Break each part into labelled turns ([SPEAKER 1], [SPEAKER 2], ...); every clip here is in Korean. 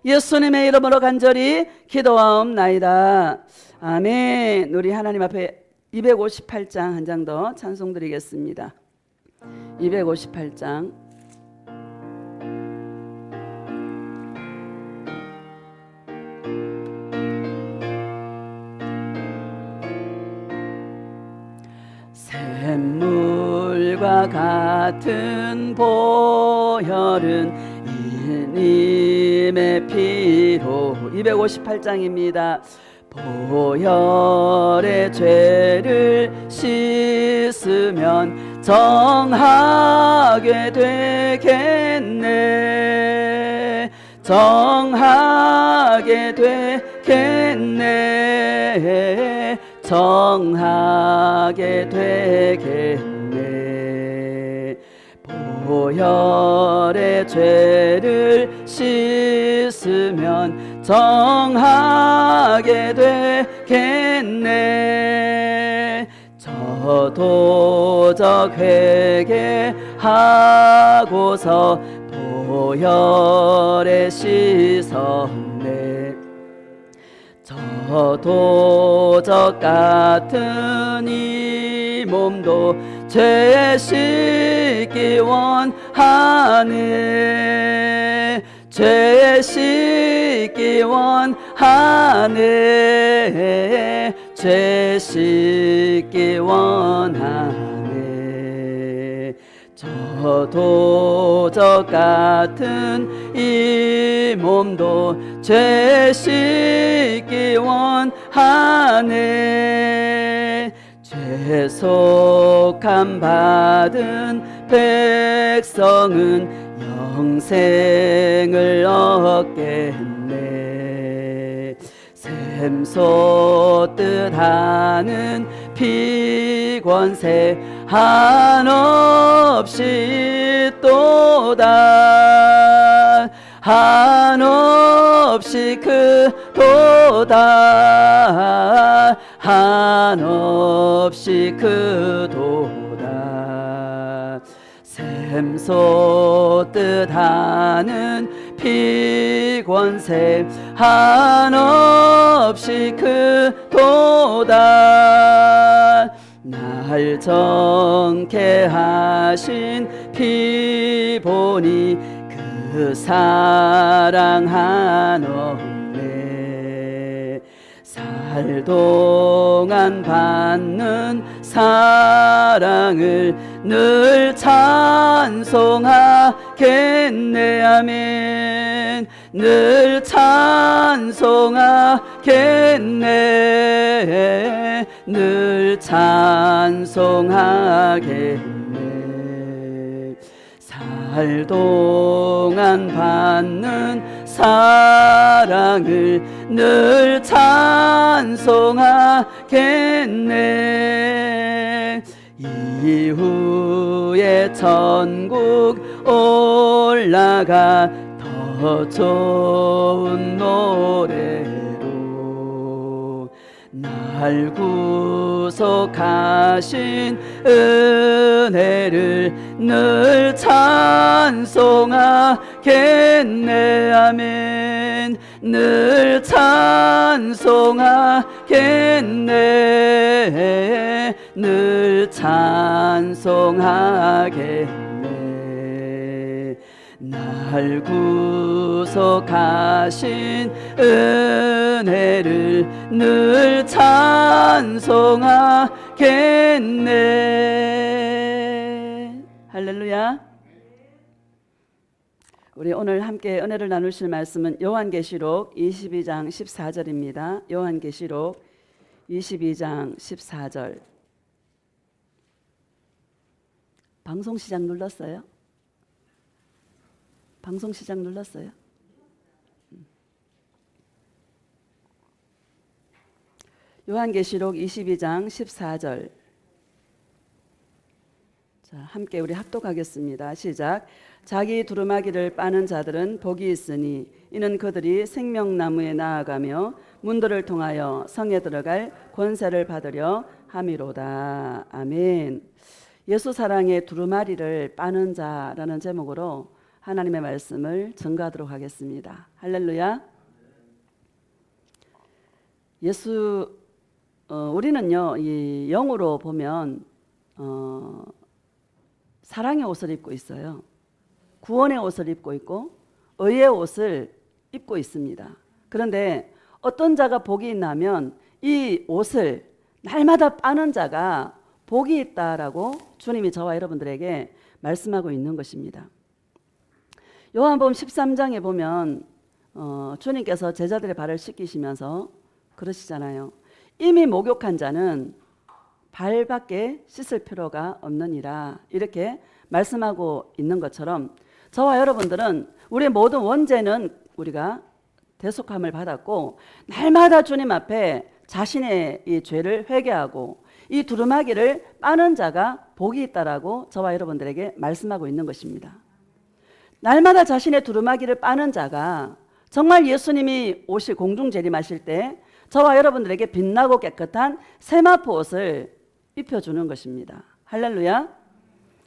[SPEAKER 1] 예수님의 이름으로 간절히 기도하옵나이다. 아멘. 우리 하나님 앞에 258장 한 장 더 찬송 드리겠습니다. 258장. 샘물과 같은 보혈은 예수님의 피로 258장입니다. 보혈의 죄를 씻으면 정하게 되겠네. 정하게 되겠네. 정하게 되겠네. 보혈의 죄를 씻으면 정하게 되겠네. 저도 저 회개하고서 보혈에 씻었네. 저도 저 같은 이 몸도 죄 씻기 원하네. 죄 씻기 원하네. 죄 씻기 원하네. 저도 저 같은 이 몸도 죄 씻기 원하네. 죄속함 받은 백성은 영생을 얻겠네. 샘솟듯 하는 피권세 한없이 또다. 한없이 크도다. 한없이 크도다. 샘솟듯 하는 피권세 한없이 크도다. 날 정케 하신 피 보니 그 사랑 한없네. 살 동안 받는 사랑을 늘 찬송하겠네. 아멘. 늘 찬송하겠네. 늘 찬송하겠네. 살 동안 받는 사랑을 늘 찬송하겠네. 이후에 천국 올라가 더 좋은 노래로 날 구속하신 은혜를 늘 찬송하겠네. 아멘. 늘 찬송하겠네. 늘 찬송하겠네. 날 구속하신 은혜를 늘 찬송하겠네. 할렐루야. 우리 오늘 함께 은혜를 나누실 말씀은 요한계시록 22장 14절입니다. 요한계시록 22장 14절. 방송 시작 눌렀어요? 방송 시작 눌렀어요? 요한계시록 22장 14절. 자, 함께 우리 합독하겠습니다. 시작. 자기 두루마기를 빠는 자들은 복이 있으니 이는 그들이 생명나무에 나아가며 문들을 통하여 성에 들어갈 권세를 받으려 함이로다. 아멘. 예수 사랑의 두루마리를 빠는 자라는 제목으로 하나님의 말씀을 증거하도록 하겠습니다. 할렐루야. 우리는요, 이 영으로 보면 사랑의 옷을 입고 있어요. 구원의 옷을 입고 있고 의의 옷을 입고 있습니다. 그런데 어떤 자가 복이 있나면 이 옷을 날마다 빠는 자가 복이 있다라고 주님이 저와 여러분들에게 말씀하고 있는 것입니다. 요한복음 13장에 보면 주님께서 제자들의 발을 씻기시면서 그러시잖아요. 이미 목욕한 자는 발밖에 씻을 필요가 없느니라, 이렇게 말씀하고 있는 것처럼 저와 여러분들은 우리의 모든 원죄는 우리가 대속함을 받았고 날마다 주님 앞에 자신의 이 죄를 회개하고 이 두루마기를 빠는 자가 복이 있다라고 저와 여러분들에게 말씀하고 있는 것입니다. 날마다 자신의 두루마기를 빠는 자가 정말 예수님이 오실 공중 재림하실 때 저와 여러분들에게 빛나고 깨끗한 세마포 옷을 입혀주는 것입니다. 할렐루야.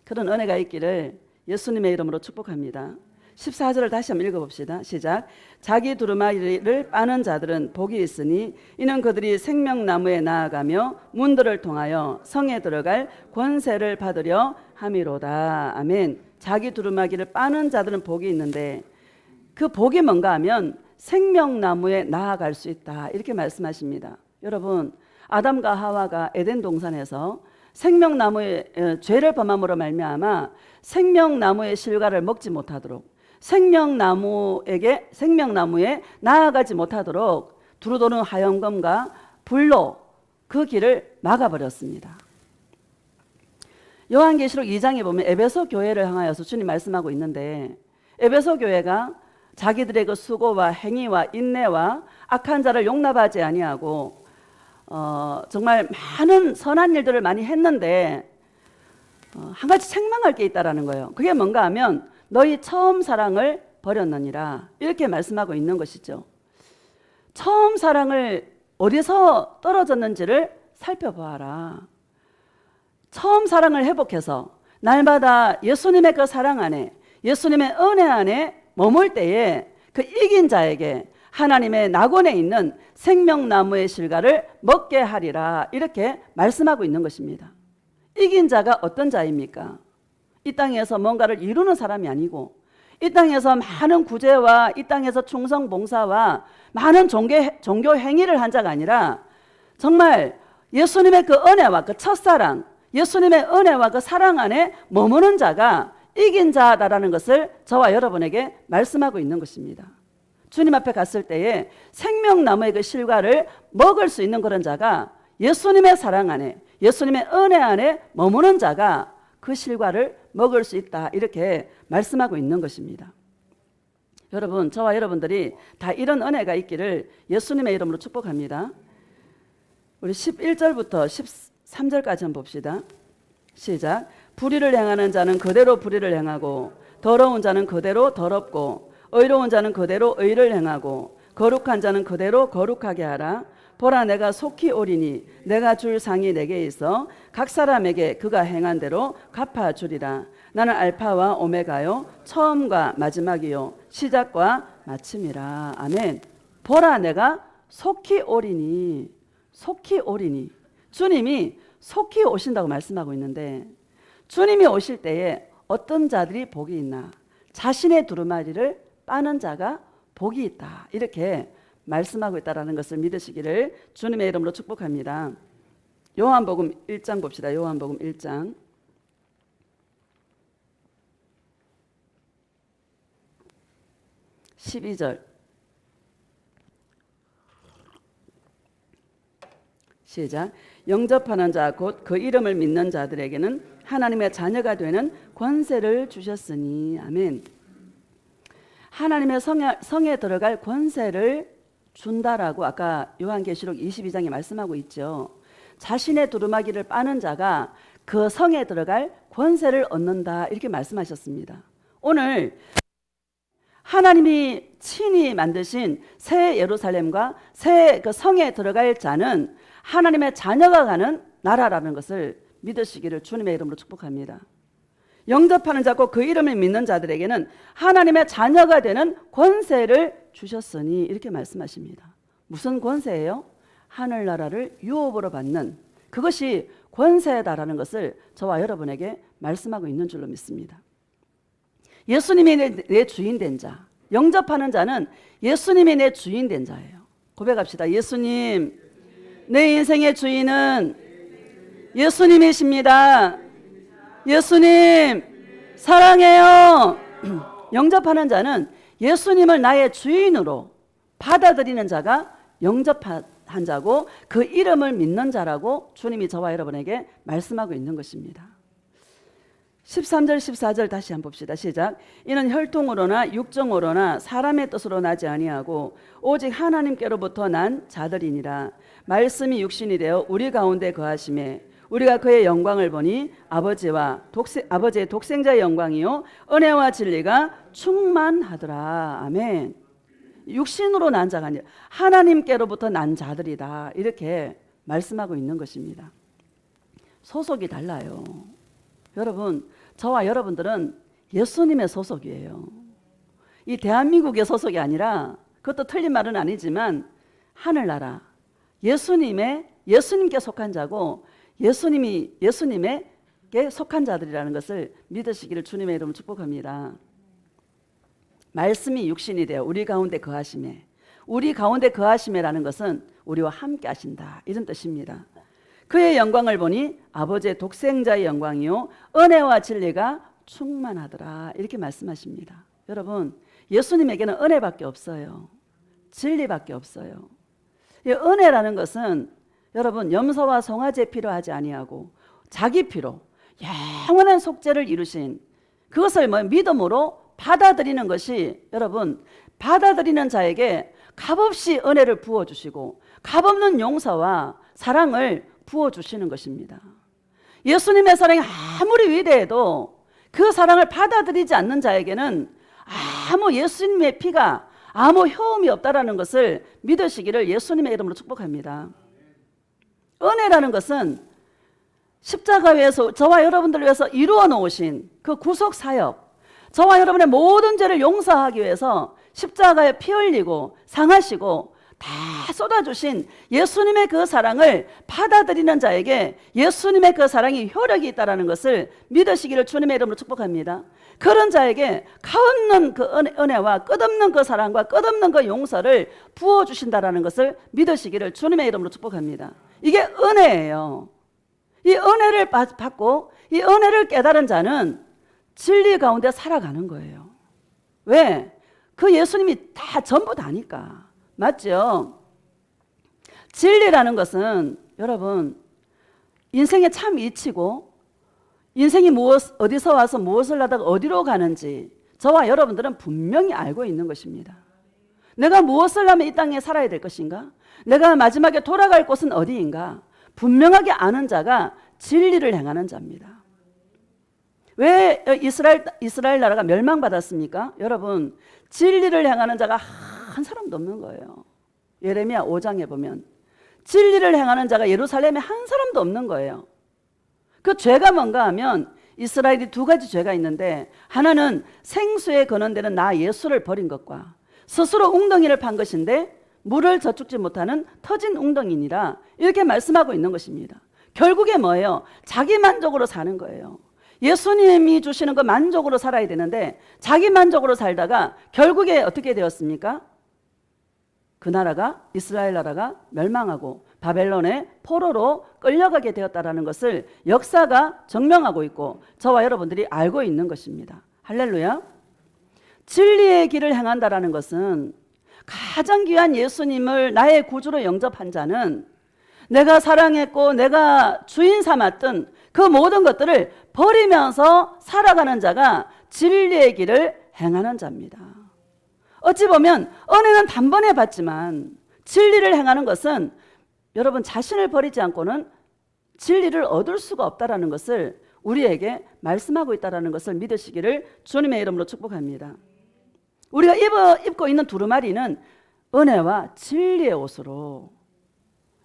[SPEAKER 1] 그런 은혜가 있기를 예수님의 이름으로 축복합니다. 14절을 다시 한번 읽어봅시다. 시작. 자기 두루마기를 빠는 자들은 복이 있으니 이는 그들이 생명나무에 나아가며 문들을 통하여 성에 들어갈 권세를 받으려 함이로다. 아멘. 자기 두루마기를 빠는 자들은 복이 있는데 그 복이 뭔가 하면 생명나무에 나아갈 수 있다, 이렇게 말씀하십니다. 여러분, 아담과 하와가 에덴 동산에서 생명나무의 죄를 범함으로 말미암아 생명나무의 실과를 먹지 못하도록, 생명나무에 나아가지 못하도록 두루도는 화염검과 불로 그 길을 막아버렸습니다. 요한계시록 2장에 보면 에베소 교회를 향하여서 주님 말씀하고 있는데, 에베소 교회가 자기들의 그 수고와 행위와 인내와 악한 자를 용납하지 아니하고 정말 많은 선한 일들을 많이 했는데 한 가지 책망할 게 있다라는 거예요. 그게 뭔가 하면 너희 처음 사랑을 버렸느니라, 이렇게 말씀하고 있는 것이죠. 처음 사랑을 어디서 떨어졌는지를 살펴보아라. 처음 사랑을 회복해서 날마다 예수님의 그 사랑 안에, 예수님의 은혜 안에 머물 때에 그 이긴 자에게 하나님의 낙원에 있는 생명나무의 실과를 먹게 하리라, 이렇게 말씀하고 있는 것입니다. 이긴 자가 어떤 자입니까? 이 땅에서 뭔가를 이루는 사람이 아니고 이 땅에서 많은 구제와 이 땅에서 충성 봉사와 많은 종교 행위를 한 자가 아니라 정말 예수님의 그 은혜와 그 첫사랑, 예수님의 은혜와 그 사랑 안에 머무는 자가 이긴 자다라는 것을 저와 여러분에게 말씀하고 있는 것입니다. 주님 앞에 갔을 때에 생명나무의 그 실과를 먹을 수 있는 그런 자가 예수님의 사랑 안에, 예수님의 은혜 안에 머무는 자가 그 실과를 먹을 수 있다, 이렇게 말씀하고 있는 것입니다. 여러분, 저와 여러분들이 다 이런 은혜가 있기를 예수님의 이름으로 축복합니다. 우리 11절부터 13절까지 한번 봅시다. 시작. 불의를 행하는 자는 그대로 불의를 행하고 더러운 자는 그대로 더럽고 의로운 자는 그대로 의를 행하고 거룩한 자는 그대로 거룩하게 하라. 보라, 내가 속히 오리니 내가 줄 상이 내게 있어 각 사람에게 그가 행한 대로 갚아주리라. 나는 알파와 오메가요, 처음과 마지막이요, 시작과 마침이라. 아멘. 보라, 내가 속히 오리니, 속히 오리니. 주님이 속히 오신다고 말씀하고 있는데, 주님이 오실 때에 어떤 자들이 복이 있나? 자신의 두루마리를 빠는 자가 복이 있다, 이렇게 말씀하고 있다는 것을 믿으시기를 주님의 이름으로 축복합니다. 요한복음 1장 봅시다. 요한복음 1장 12절 시작. 영접하는 자 곧 그 이름을 믿는 자들에게는 하나님의 자녀가 되는 권세를 주셨으니. 아멘. 하나님의 성에 들어갈 권세를 준다라고 아까 요한계시록 22장에 말씀하고 있죠. 자신의 두루마기를 빠는 자가 그 성에 들어갈 권세를 얻는다, 이렇게 말씀하셨습니다. 오늘 하나님이 친히 만드신 새 예루살렘과 새 그 성에 들어갈 자는 하나님의 자녀가 가는 나라라는 것을 믿으시기를 주님의 이름으로 축복합니다. 영접하는 자고 그 이름을 믿는 자들에게는 하나님의 자녀가 되는 권세를 주셨으니 이렇게 말씀하십니다. 무슨 권세예요? 하늘나라를 유업으로 받는, 그것이 권세다라는 것을 저와 여러분에게 말씀하고 있는 줄로 믿습니다. 예수님이 내 주인 된 자, 영접하는 자는 예수님이 내 주인 된 자예요. 고백합시다. 예수님, 내 인생의 주인은 예수님이십니다. 예수님 사랑해요. 영접하는 자는 예수님을 나의 주인으로 받아들이는 자가 영접한 자고 그 이름을 믿는 자라고 주님이 저와 여러분에게 말씀하고 있는 것입니다. 13절 14절 다시 한번 봅시다. 시작. 이는 혈통으로나 육정으로나 사람의 뜻으로 나지 아니하고 오직 하나님께로부터 난 자들이니라. 말씀이 육신이 되어 우리 가운데 거하심에 우리가 그의 영광을 보니 아버지의 독생자의 영광이요 은혜와 진리가 충만하더라. 아멘. 육신으로 난 자가 아니라 하나님께로부터 난 자들이다. 이렇게 말씀하고 있는 것입니다. 소속이 달라요. 여러분, 저와 여러분들은 예수님의 소속이에요. 이 대한민국의 소속이 아니라, 그것도 틀린 말은 아니지만 하늘나라 예수님께 속한 자고 예수님에게 속한 자들이라는 것을 믿으시기를 주님의 이름으로 축복합니다. 말씀이 육신이 되어 우리 가운데 거하심에, 우리 가운데 거하심이라는 것은 우리와 함께 하신다, 이런 뜻입니다. 그의 영광을 보니 아버지의 독생자의 영광이요 은혜와 진리가 충만하더라, 이렇게 말씀하십니다. 여러분, 예수님에게는 은혜밖에 없어요. 진리밖에 없어요. 이 은혜라는 것은 여러분, 염소와 송아지의 피로 하지 아니하고 자기 피로 영원한 속죄를 이루신 그것을 믿음으로 받아들이는 것이, 여러분, 받아들이는 자에게 값없이 은혜를 부어주시고 값없는 용서와 사랑을 부어주시는 것입니다. 예수님의 사랑이 아무리 위대해도 그 사랑을 받아들이지 않는 자에게는 아무 예수님의 피가 아무 효험이 없다라는 것을 믿으시기를 예수님의 이름으로 축복합니다. 은혜라는 것은 십자가 위에서 저와 여러분들을 위해서 이루어 놓으신 그 구속 사역, 저와 여러분의 모든 죄를 용서하기 위해서 십자가에 피 흘리고 상하시고 다 쏟아주신 예수님의 그 사랑을 받아들이는 자에게 예수님의 그 사랑이 효력이 있다는 것을 믿으시기를 주님의 이름으로 축복합니다. 그런 자에게 값없는 그 은혜와 끝없는 그 사랑과 끝없는 그 용서를 부어주신다는 것을 믿으시기를 주님의 이름으로 축복합니다. 이게 은혜예요. 이 은혜를 받고 이 은혜를 깨달은 자는 진리 가운데 살아가는 거예요. 왜? 그 예수님이 다 전부 다니까. 맞죠? 진리라는 것은 여러분, 인생의 참 이치고 인생이 어디서 와서 무엇을 하다가 어디로 가는지 저와 여러분들은 분명히 알고 있는 것입니다. 내가 무엇을 하면 이 땅에 살아야 될 것인가? 내가 마지막에 돌아갈 곳은 어디인가? 분명하게 아는 자가 진리를 행하는 자입니다. 왜 이스라엘 나라가 멸망받았습니까? 여러분, 진리를 행하는 자가 한 사람도 없는 거예요. 예레미야 5장에 보면 진리를 행하는 자가 예루살렘에 한 사람도 없는 거예요. 그 죄가 뭔가 하면 이스라엘이 두 가지 죄가 있는데, 하나는 생수에 거는데는 나 예수를 버린 것과 스스로 웅덩이를 판 것인데 물을 저축지 못하는 터진 웅덩이니라, 이렇게 말씀하고 있는 것입니다. 결국에 뭐예요? 자기 만족으로 사는 거예요. 예수님이 주시는 그 만족으로 살아야 되는데 자기 만족으로 살다가 결국에 어떻게 되었습니까? 그 나라가, 이스라엘 나라가 멸망하고 바벨론의 포로로 끌려가게 되었다는 것을 역사가 증명하고 있고 저와 여러분들이 알고 있는 것입니다. 할렐루야. 진리의 길을 행한다라는 것은 가장 귀한 예수님을 나의 구주로 영접한 자는 내가 사랑했고 내가 주인 삼았던 그 모든 것들을 버리면서 살아가는 자가 진리의 길을 행하는 자입니다. 어찌 보면 은혜는 단번에 받지만 진리를 행하는 것은 여러분, 자신을 버리지 않고는 진리를 얻을 수가 없다는 것을 우리에게 말씀하고 있다는 것을 믿으시기를 주님의 이름으로 축복합니다. 우리가 입고 있는 두루마리는 은혜와 진리의 옷으로,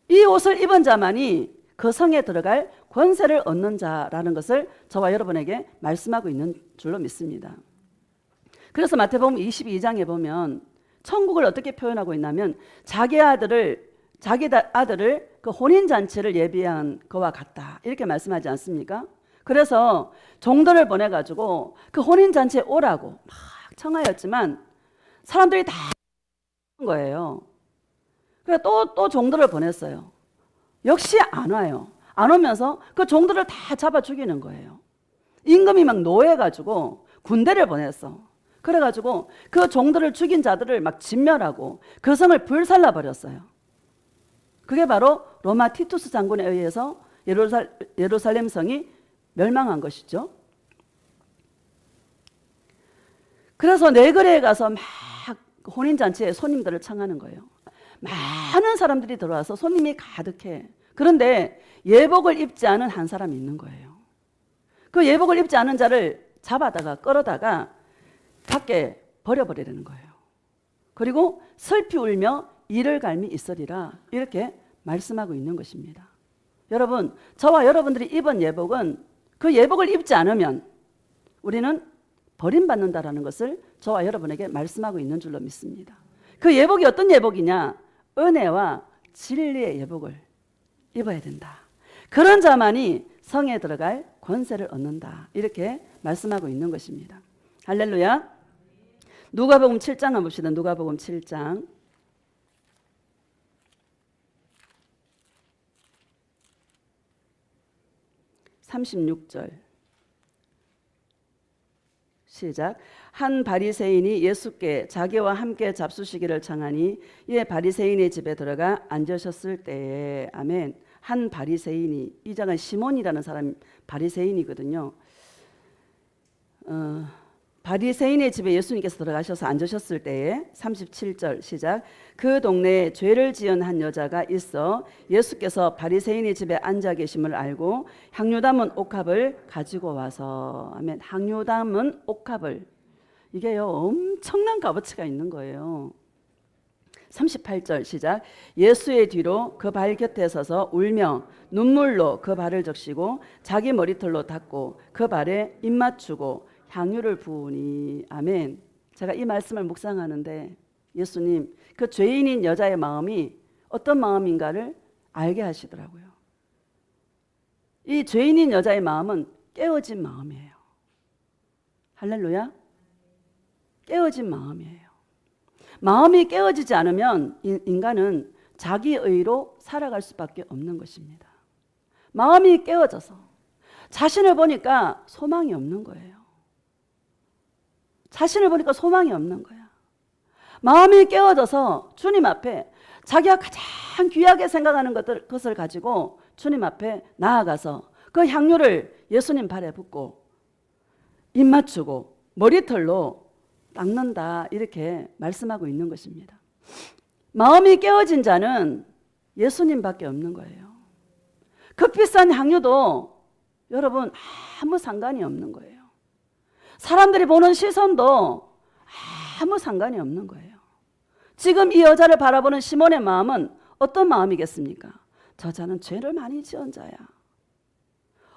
[SPEAKER 1] 이 옷을 입은 자만이 그 성에 들어갈 권세를 얻는 자라는 것을 저와 여러분에게 말씀하고 있는 줄로 믿습니다. 그래서 마태복음 22장에 보면 천국을 어떻게 표현하고 있냐면 자기 아들을 그 혼인잔치를 예비한 것과 같다 이렇게 말씀하지 않습니까? 그래서 종들을 보내가지고 그 혼인잔치에 오라고 막 청하였지만 사람들이 다 거예요. 그래서 또 종들을 보냈어요. 역시 안 와요. 안 오면서 그 종들을 다 잡아 죽이는 거예요. 임금이 막 노해가지고 군대를 보냈어. 그래가지고 그 종들을 죽인 자들을 막 진멸하고 그 성을 불살라 버렸어요. 그게 바로 로마 티투스 장군에 의해서 예루살렘 성이 멸망한 것이죠. 그래서 네거리에 가서 막 혼인잔치에 손님들을 청하는 거예요. 많은 사람들이 들어와서 손님이 가득해. 그런데 예복을 입지 않은 한 사람이 있는 거예요. 그 예복을 입지 않은 자를 잡아다가 끌어다가 밖에 버려버리는 거예요. 그리고 슬피 울며 이를 갈미 있으리라 이렇게 말씀하고 있는 것입니다. 여러분, 저와 여러분들이 입은 예복은 그 예복을 입지 않으면 우리는 버림받는다라는 것을 저와 여러분에게 말씀하고 있는 줄로 믿습니다. 그 예복이 어떤 예복이냐? 은혜와 진리의 예복을 입어야 된다. 그런 자만이 성에 들어갈 권세를 얻는다. 이렇게 말씀하고 있는 것입니다. 할렐루야. 누가복음 7장 한번 봅시다. 누가복음 7장 36절 시작. 한 바리새인이 예수께 자기와 함께 잡수시기를 청하니 이에 바리새인의 집에 들어가 앉으셨을 때에 아멘. 한 바리새인이 이 장은 시몬이라는 사람 바리새인이거든요. 바리새인의 집에 예수님께서 들어가셔서 앉으셨을 때에 37절 시작. 그 동네에 죄를 지은 한 여자가 있어 예수께서 바리새인의 집에 앉아 계심을 알고 향유 담은 옥합을 가지고 와서 아멘. 향유 담은 옥합을 이게요 엄청난 값어치가 있는 거예요. 38절 시작. 예수의 뒤로 그 발 곁에 서서 울며 눈물로 그 발을 적시고 자기 머리털로 닦고 그 발에 입 맞추고 향유를 부으니 아멘. 제가 이 말씀을 묵상하는데 예수님 그 죄인인 여자의 마음이 어떤 마음인가를 알게 하시더라고요. 이 죄인인 여자의 마음은 깨어진 마음이에요. 할렐루야. 깨어진 마음이에요. 마음이 깨어지지 않으면 인간은 자기의로 살아갈 수밖에 없는 것입니다. 마음이 깨어져서 자신을 보니까 소망이 없는 거예요. 자신을 보니까 소망이 없는 거야. 마음이 깨어져서 주님 앞에 자기가 가장 귀하게 생각하는 것을 가지고 주님 앞에 나아가서 그 향유를 예수님 발에 붓고 입 맞추고 머리털로 닦는다 이렇게 말씀하고 있는 것입니다. 마음이 깨어진 자는 예수님밖에 없는 거예요. 그 비싼 향유도 여러분 아무 상관이 없는 거예요. 사람들이 보는 시선도 아무 상관이 없는 거예요. 지금 이 여자를 바라보는 시몬의 마음은 어떤 마음이겠습니까? 저자는 죄를 많이 지은 자야.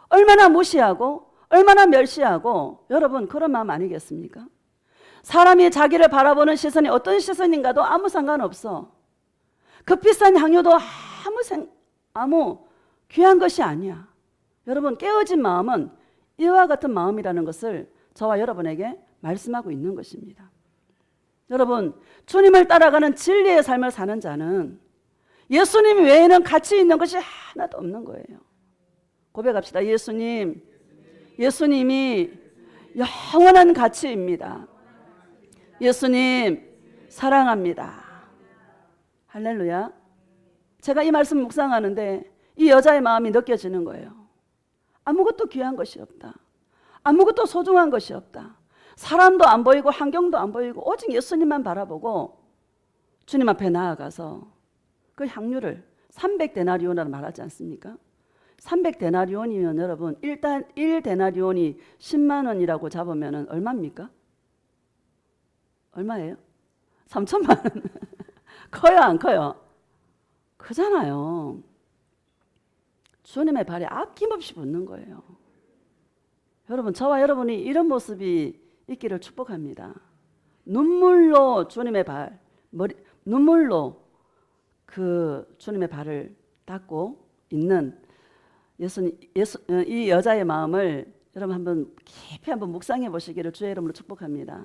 [SPEAKER 1] 얼마나 무시하고 얼마나 멸시하고 여러분 그런 마음 아니겠습니까? 사람이 자기를 바라보는 시선이 어떤 시선인가도 아무 상관없어. 그 비싼 향유도 아무 귀한 것이 아니야. 여러분 깨어진 마음은 이와 같은 마음이라는 것을 저와 여러분에게 말씀하고 있는 것입니다. 여러분 주님을 따라가는 진리의 삶을 사는 자는 예수님 외에는 가치 있는 것이 하나도 없는 거예요. 고백합시다. 예수님, 예수님이 영원한 가치입니다. 예수님 사랑합니다. 할렐루야. 제가 이 말씀 묵상하는데 이 여자의 마음이 느껴지는 거예요. 아무것도 귀한 것이 없다. 아무것도 소중한 것이 없다. 사람도 안 보이고 환경도 안 보이고 오직 예수님만 바라보고 주님 앞에 나아가서 그 향유를 300데나리온이라고 말하지 않습니까? 300데나리온이면 여러분 일단 1데나리온이 10만 원이라고 잡으면 얼마입니까? 얼마예요? 3천만 원. 커요 안 커요? 크잖아요. 주님의 발에 아낌없이 붙는 거예요. 여러분, 저와 여러분이 이런 모습이 있기를 축복합니다. 눈물로 주님의 발, 눈물로 그 주님의 발을 닦고 있는 이 여자의 마음을 여러분 한번 깊이 한번 묵상해 보시기를 주의 이름으로 축복합니다.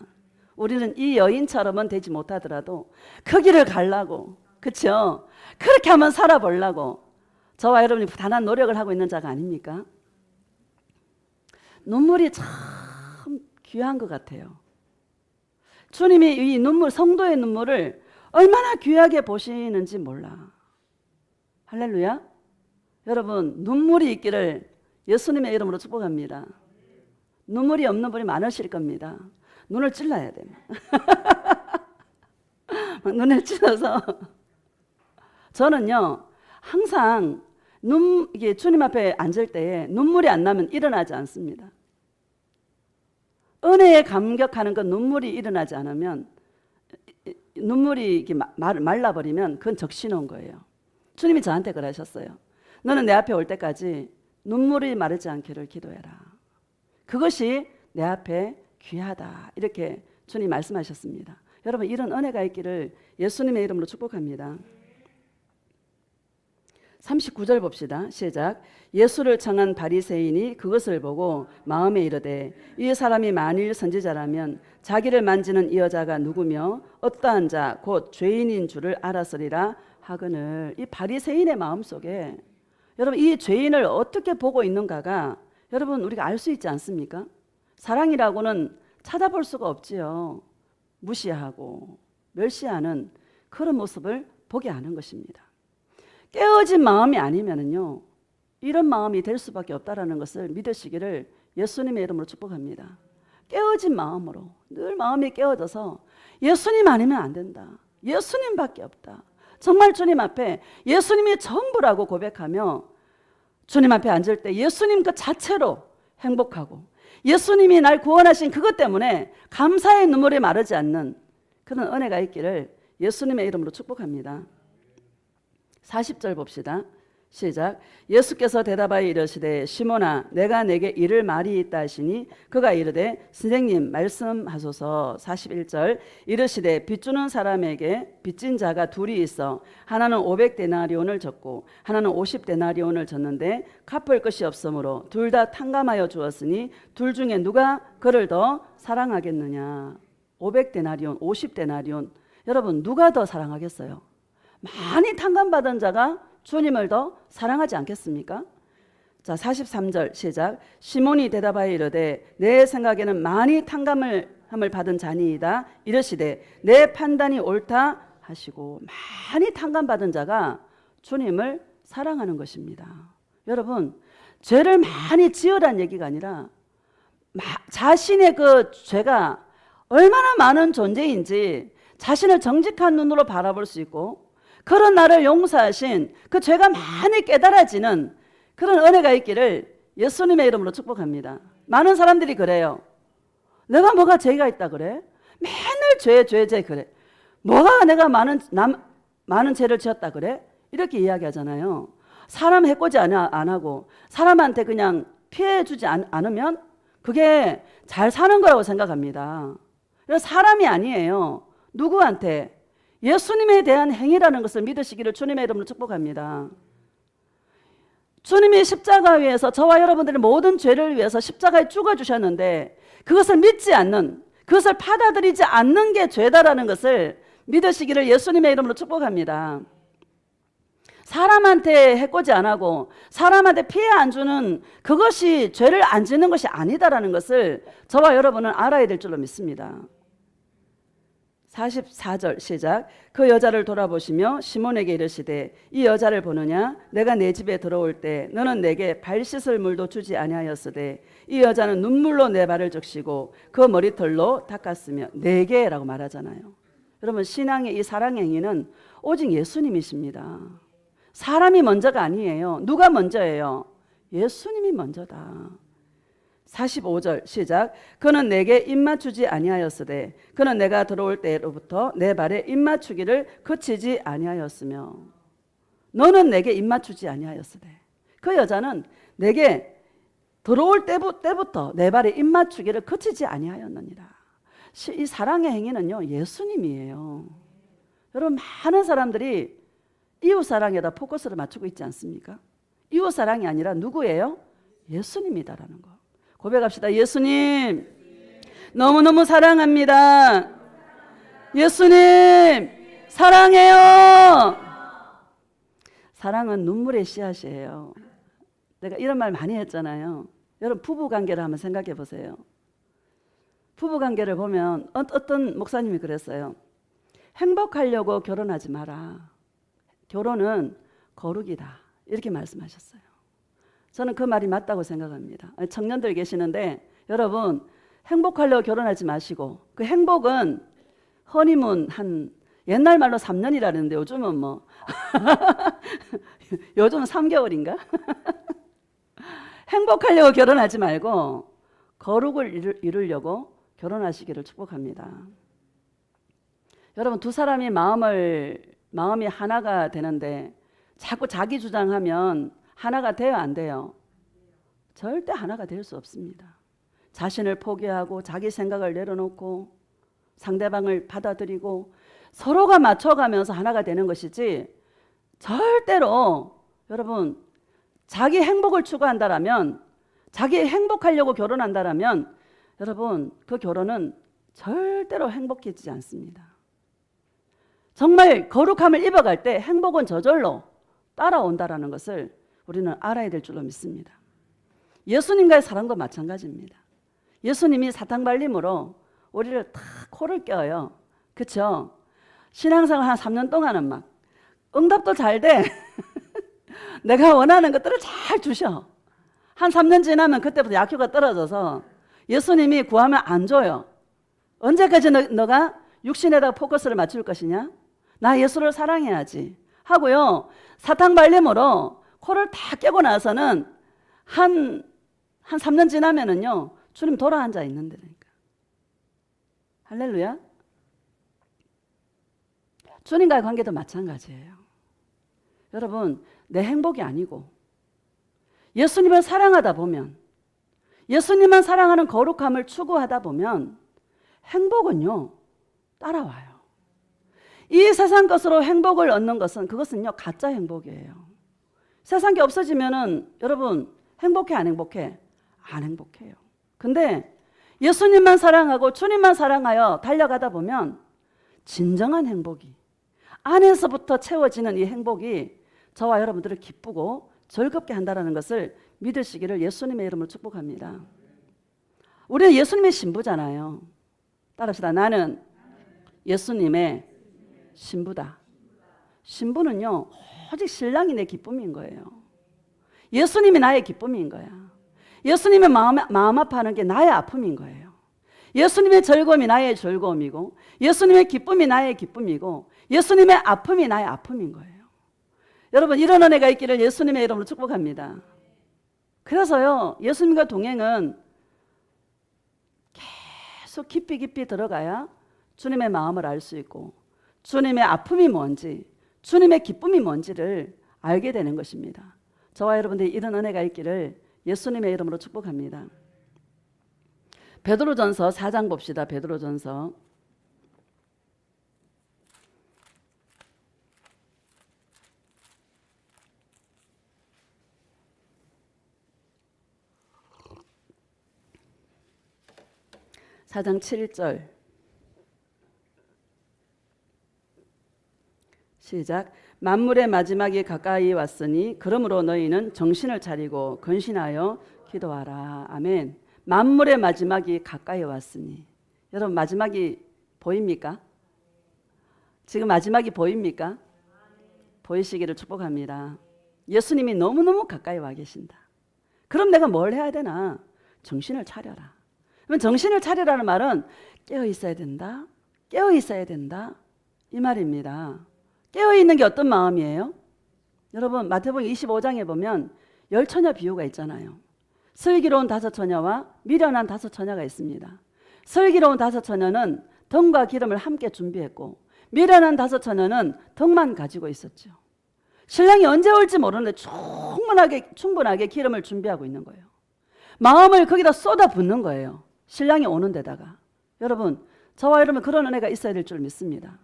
[SPEAKER 1] 우리는 이 여인처럼은 되지 못하더라도 그 길을 가려고, 그렇죠? 그렇게 한번 살아보려고 저와 여러분이 부단한 노력을 하고 있는 자가 아닙니까? 눈물이 참 귀한 것 같아요. 주님이 이 눈물, 성도의 눈물을 얼마나 귀하게 보시는지 몰라. 할렐루야. 여러분, 눈물이 있기를 예수님의 이름으로 축복합니다. 눈물이 없는 분이 많으실 겁니다. 눈을 찔러야 돼. 눈을 찔러서 저는요 항상 이게 주님 앞에 앉을 때에 눈물이 안 나면 일어나지 않습니다. 은혜에 감격하는 건 눈물이 일어나지 않으면, 눈물이 이렇게 말라버리면 그건 적시놓은 거예요. 주님이 저한테 그러셨어요. 너는 내 앞에 올 때까지 눈물이 마르지 않기를 기도해라. 그것이 내 앞에 귀하다. 이렇게 주님 말씀하셨습니다. 여러분, 이런 은혜가 있기를 예수님의 이름으로 축복합니다. 39절 봅시다. 시작. 예수를 청한 바리새인이 그것을 보고 마음에 이르되 이 사람이 만일 선지자라면 자기를 만지는 이 여자가 누구며 어떠한 자 곧 죄인인 줄을 알았으리라 하거늘. 이 바리새인의 마음속에 여러분 이 죄인을 어떻게 보고 있는가가 여러분 우리가 알 수 있지 않습니까? 사랑이라고는 찾아볼 수가 없지요. 무시하고 멸시하는 그런 모습을 보게 하는 것입니다. 깨어진 마음이 아니면은요 이런 마음이 될 수밖에 없다라는 것을 믿으시기를 예수님의 이름으로 축복합니다. 깨어진 마음으로 늘 마음이 깨어져서 예수님 아니면 안 된다. 예수님밖에 없다. 정말 주님 앞에 예수님이 전부라고 고백하며 주님 앞에 앉을 때 예수님 그 자체로 행복하고 예수님이 날 구원하신 그것 때문에 감사의 눈물이 마르지 않는 그런 은혜가 있기를 예수님의 이름으로 축복합니다. 40절 봅시다. 시작. 예수께서 대답하여 이르시되 시몬아 내가 내게 이를 말이 있다 하시니 그가 이르되 선생님 말씀하소서. 41절 이르시되 빚주는 사람에게 빚진 자가 둘이 있어 하나는 500데나리온을 졌고 하나는 50데나리온을 졌는데 갚을 것이 없으므로 둘 다 탕감하여 주었으니 둘 중에 누가 그를 더 사랑하겠느냐. 500데나리온 50데나리온 여러분 누가 더 사랑하겠어요? 많이 탕감받은 자가 주님을 더 사랑하지 않겠습니까? 자 43절 시작. 시몬이 대답하여 이르되 내 생각에는 많이 탕감을 받은 자니이다. 이르시되 내 판단이 옳다 하시고 많이 탕감받은 자가 주님을 사랑하는 것입니다. 여러분 죄를 많이 지으란 얘기가 아니라 자신의 그 죄가 얼마나 많은 존재인지 자신을 정직한 눈으로 바라볼 수 있고 그런 나를 용서하신 그 죄가 많이 깨달아지는 그런 은혜가 있기를 예수님의 이름으로 축복합니다. 많은 사람들이 그래요. 내가 뭐가 죄가 있다 그래? 맨날 죄 그래. 뭐가 내가 많은 죄를 지었다 그래? 이렇게 이야기하잖아요. 사람 해코지 안 하고 사람한테 그냥 피해 주지 않으면 그게 잘 사는 거라고 생각합니다. 그래서 사람이 아니에요. 누구한테? 예수님에 대한 행위라는 것을 믿으시기를 주님의 이름으로 축복합니다. 주님이 십자가 위에서 저와 여러분들의 모든 죄를 위해서 십자가에 죽어주셨는데 그것을 믿지 않는, 그것을 받아들이지 않는 게 죄다라는 것을 믿으시기를 예수님의 이름으로 축복합니다. 사람한테 해코지 안 하고 사람한테 피해 안 주는 그것이 죄를 안 짓는 것이 아니다라는 것을 저와 여러분은 알아야 될 줄로 믿습니다. 44절 시작. 그 여자를 돌아보시며 시몬에게 이르시되 이 여자를 보느냐? 내가 내 집에 들어올 때 너는 내게 발 씻을 물도 주지 아니하였으되 이 여자는 눈물로 내 발을 적시고 그 머리털로 닦았으며 내게라고 말하잖아요. 여러분 신앙의 이 사랑 행위는 오직 예수님이십니다. 사람이 먼저가 아니에요. 누가 먼저예요? 예수님이 먼저다. 45절 시작. 그는 내게 입맞추지 아니하였으되 그는 내가 들어올 때로부터 내 발에 입맞추기를 그치지 아니하였으며 너는 내게 입맞추지 아니하였으되 그 여자는 내게 들어올 때부터 내 발에 입맞추기를 그치지 아니하였느니라. 이 사랑의 행위는요, 예수님이에요. 여러분, 많은 사람들이 이웃사랑에다 포커스를 맞추고 있지 않습니까? 이웃사랑이 아니라 누구예요? 예수님이다라는 거 고백합시다. 예수님 너무너무 사랑합니다. 예수님 사랑해요. 사랑은 눈물의 씨앗이에요. 내가 이런 말 많이 했잖아요. 여러분, 부부관계를 한번 생각해 보세요. 부부관계를 보면 어떤 목사님이 그랬어요. 행복하려고 결혼하지 마라. 결혼은 거룩이다. 이렇게 말씀하셨어요. 저는 그 말이 맞다고 생각합니다. 청년들 계시는데 여러분, 행복하려고 결혼하지 마시고, 그 행복은 허니문 한 옛날 말로 3년이라는데 요즘은 뭐 요즘은 3개월인가? 행복하려고 결혼하지 말고 거룩을 이루려고 결혼하시기를 축복합니다. 여러분, 두 사람이 마음이 하나가 되는데 자꾸 자기 주장하면 하나가 돼요, 안 돼요? 절대 하나가 될 수 없습니다. 자신을 포기하고 자기 생각을 내려놓고 상대방을 받아들이고 서로가 맞춰가면서 하나가 되는 것이지, 절대로 여러분, 자기 행복을 추구한다라면, 자기 행복하려고 결혼한다라면 여러분, 그 결혼은 절대로 행복해지지 않습니다. 정말 거룩함을 입어갈 때 행복은 저절로 따라온다라는 것을 우리는 알아야 될 줄로 믿습니다. 예수님과의 사랑도 마찬가지입니다. 예수님이 사탕발림으로 우리를 다 코를 껴요. 그렇죠? 신앙생활 한 3년 동안은 막 응답도 잘 돼. 내가 원하는 것들을 잘 주셔. 한 3년 지나면 그때부터 약효가 떨어져서 예수님이 구하면 안 줘요. 언제까지 너가 육신에다가 포커스를 맞출 것이냐? 나 예수를 사랑해야지 하고요. 사탕발림으로 코를 다 깨고 나서는 한 3년 지나면은요, 주님 돌아앉아 있는데니까. 할렐루야. 주님과의 관계도 마찬가지예요. 여러분, 내 행복이 아니고 예수님을 사랑하다 보면, 예수님만 사랑하는 거룩함을 추구하다 보면 행복은요 따라와요. 이 세상 것으로 행복을 얻는 것은, 그것은요 가짜 행복이에요. 세상 게 없어지면은 여러분 행복해, 안 행복해? 안 행복해요. 근데 예수님만 사랑하고 주님만 사랑하여 달려가다 보면 진정한 행복이, 안에서부터 채워지는 이 행복이 저와 여러분들을 기쁘고 즐겁게 한다는 것을 믿으시기를 예수님의 이름으로 축복합니다. 우리는 예수님의 신부잖아요. 따라합시다. 나는 예수님의 신부다. 신부는요 오직 신랑이 내 기쁨인 거예요. 예수님이 나의 기쁨인 거야. 예수님의 마음 아파하는 게 나의 아픔인 거예요. 예수님의 즐거움이 나의 즐거움이고, 예수님의 기쁨이 나의 기쁨이고, 예수님의 아픔이 나의 아픔인 거예요. 여러분, 이런 은혜가 있기를 예수님의 이름으로 축복합니다. 그래서요, 예수님과 동행은 계속 깊이 들어가야 주님의 마음을 알 수 있고, 주님의 아픔이 뭔지, 주님의 기쁨이 뭔지를 알게 되는 것입니다. 저와 여러분들이 이런 은혜가 있기를 예수님의 이름으로 축복합니다. 베드로전서 4장 봅시다. 베드로전서 4장 7절 시작. 만물의 마지막이 가까이 왔으니 그러므로 너희는 정신을 차리고 근신하여 기도하라. 아멘. 만물의 마지막이 가까이 왔으니, 여러분 마지막이 보입니까? 지금 마지막이 보입니까? 보이시기를 축복합니다. 예수님이 너무너무 가까이 와 계신다. 그럼 내가 뭘 해야 되나? 정신을 차려라. 그러면 정신을 차리라는 말은 깨어 있어야 된다. 깨어 있어야 된다. 이 말입니다. 깨어 있는 게 어떤 마음이에요? 여러분, 마태복음 25장에 보면 열처녀 비유가 있잖아요. 슬기로운 5처녀와 미련한 5처녀가 있습니다. 슬기로운 5처녀는 덩과 기름을 함께 준비했고, 미련한 5처녀는 덩만 가지고 있었죠. 신랑이 언제 올지 모르는데 충분하게 기름을 준비하고 있는 거예요. 마음을 거기다 쏟아 붓는 거예요. 신랑이 오는 데다가. 여러분, 저와 여러분 그런 은혜가 있어야 될 줄 믿습니다.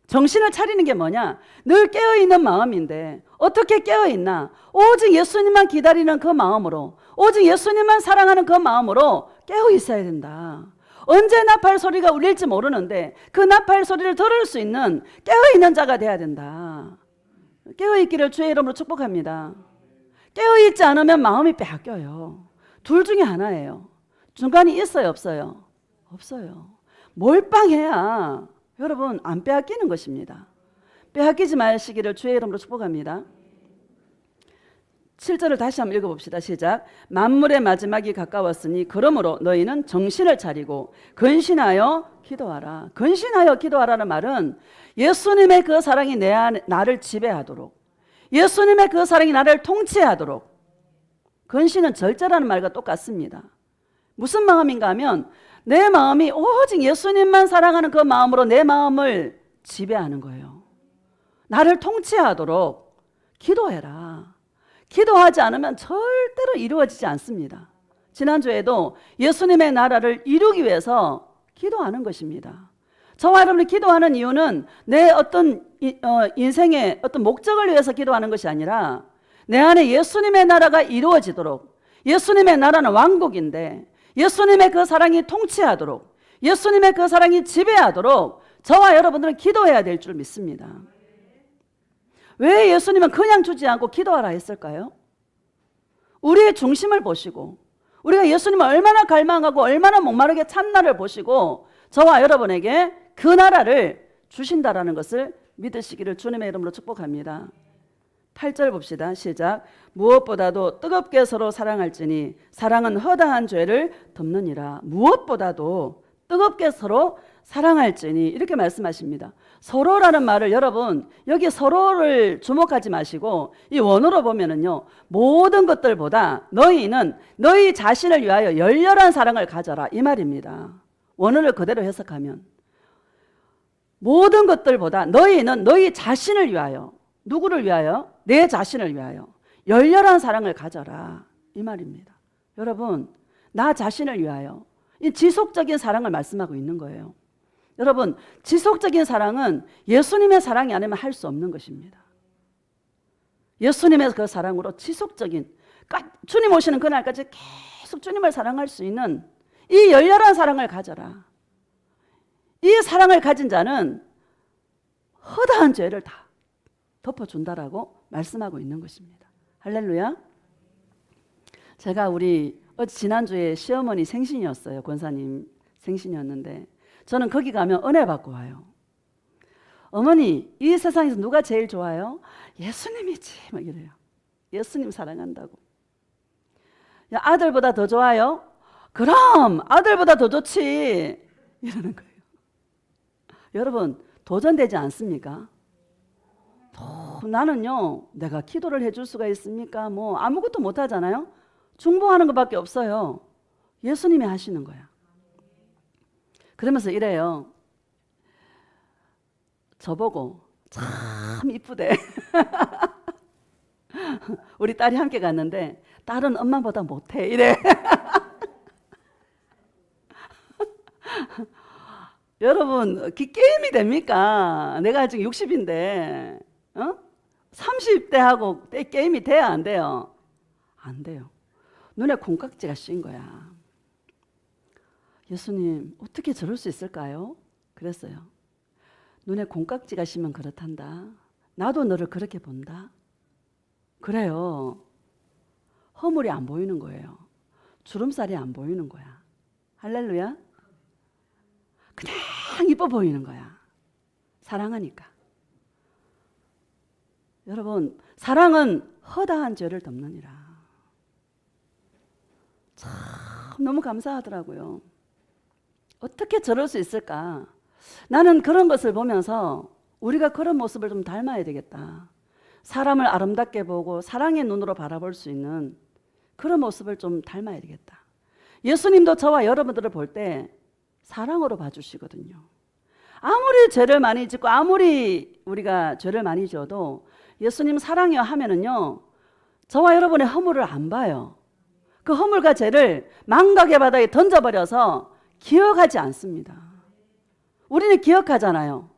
[SPEAKER 1] 정신을 차리는 게 뭐냐? 늘 깨어있는 마음인데 어떻게 깨어있나? 오직 예수님만 기다리는 그 마음으로, 오직 예수님만 사랑하는 그 마음으로 깨어있어야 된다. 언제 나팔 소리가 울릴지 모르는데 그 나팔 소리를 들을 수 있는 깨어있는 자가 돼야 된다. 깨어있기를 주의 이름으로 축복합니다. 깨어있지 않으면 마음이 빼앗겨요. 둘 중에 하나예요. 중간이 있어요, 없어요? 없어요. 몰빵해야 여러분 안 빼앗기는 것입니다. 빼앗기지 마시기를 주의 이름으로 축복합니다. 7절을 다시 한번 읽어봅시다. 시작. 만물의 마지막이 가까웠으니 그러므로 너희는 정신을 차리고 근신하여 기도하라. 근신하여 기도하라는 말은 예수님의 그 사랑이 나를 지배하도록, 예수님의 그 사랑이 나를 통치하도록. 근신은 절제라는 말과 똑같습니다. 무슨 마음인가 하면 내 마음이 오직 예수님만 사랑하는 그 마음으로 내 마음을 지배하는 거예요. 나를 통치하도록 기도해라. 기도하지 않으면 절대로 이루어지지 않습니다. 지난주에도 예수님의 나라를 이루기 위해서 기도하는 것입니다. 저와 여러분이 기도하는 이유는 내 어떤 인생의 어떤 목적을 위해서 기도하는 것이 아니라 내 안에 예수님의 나라가 이루어지도록, 예수님의 나라는 왕국인데 예수님의 그 사랑이 통치하도록, 예수님의 그 사랑이 지배하도록 저와 여러분들은 기도해야 될 줄 믿습니다. 왜 예수님은 그냥 주지 않고 기도하라 했을까요? 우리의 중심을 보시고 우리가 예수님을 얼마나 갈망하고 얼마나 목마르게 참나를 보시고 저와 여러분에게 그 나라를 주신다라는 것을 믿으시기를 주님의 이름으로 축복합니다. 8절 봅시다. 시작. 무엇보다도 뜨겁게 서로 사랑할지니 사랑은 허다한 죄를 덮느니라. 무엇보다도 뜨겁게 서로 사랑할지니 이렇게 말씀하십니다. 서로라는 말을 여러분 여기 서로를 주목하지 마시고 이 원어로 보면은요, 모든 것들보다 너희는 너희 자신을 위하여 열렬한 사랑을 가져라 이 말입니다. 원어를 그대로 해석하면 모든 것들보다 너희는 너희 자신을 위하여, 누구를 위하여? 내 자신을 위하여 열렬한 사랑을 가져라 이 말입니다. 여러분, 나 자신을 위하여 이 지속적인 사랑을 말씀하고 있는 거예요. 여러분, 지속적인 사랑은 예수님의 사랑이 아니면 할 수 없는 것입니다. 예수님의 그 사랑으로 지속적인, 주님 오시는 그날까지 계속 주님을 사랑할 수 있는 이 열렬한 사랑을 가져라. 이 사랑을 가진 자는 허다한 죄를 다 덮어준다라고 말씀하고 있는 것입니다. 할렐루야. 제가 지난주에 시어머니 생신이었어요. 권사님 생신이었는데 저는 거기 가면 은혜 받고 와요. 어머니, 이 세상에서 누가 제일 좋아요? 예수님이지 막 이래요. 예수님 사랑한다고. 야, 아들보다 더 좋아요? 그럼 아들보다 더 좋지 이러는 거예요. 여러분, 도전되지 않습니까? 나는요, 내가 기도를 해줄 수가 있습니까? 뭐 아무것도 못 하잖아요. 중보하는 것밖에 없어요. 예수님이 하시는 거야. 그러면서 이래요. 저보고 참 이쁘대. 우리 딸이 함께 갔는데 딸은 엄마보다 못해 이래. 여러분, 게임이 됩니까? 내가 지금 60인데 30대하고 게임이 돼야 안 돼요? 안 돼요. 눈에 콩깍지가 씌인 거야. 예수님, 어떻게 저럴 수 있을까요? 그랬어요. 눈에 콩깍지가 씌면 그렇단다. 나도 너를 그렇게 본다. 그래요. 허물이 안 보이는 거예요. 주름살이 안 보이는 거야. 할렐루야. 그냥 이뻐 보이는 거야. 사랑하니까. 여러분, 사랑은 허다한 죄를 덮느니라. 참 너무 감사하더라고요. 어떻게 저럴 수 있을까? 나는 그런 것을 보면서 우리가 그런 모습을 좀 닮아야 되겠다. 사람을 아름답게 보고 사랑의 눈으로 바라볼 수 있는 그런 모습을 좀 닮아야 되겠다. 예수님도 저와 여러분들을 볼 때 사랑으로 봐주시거든요. 아무리 죄를 많이 짓고 아무리 우리가 죄를 많이 지어도 예수님 사랑해요 하면은요, 저와 여러분의 허물을 안 봐요. 그 허물과 죄를 망각의 바다에 던져버려서 기억하지 않습니다. 우리는 기억하잖아요.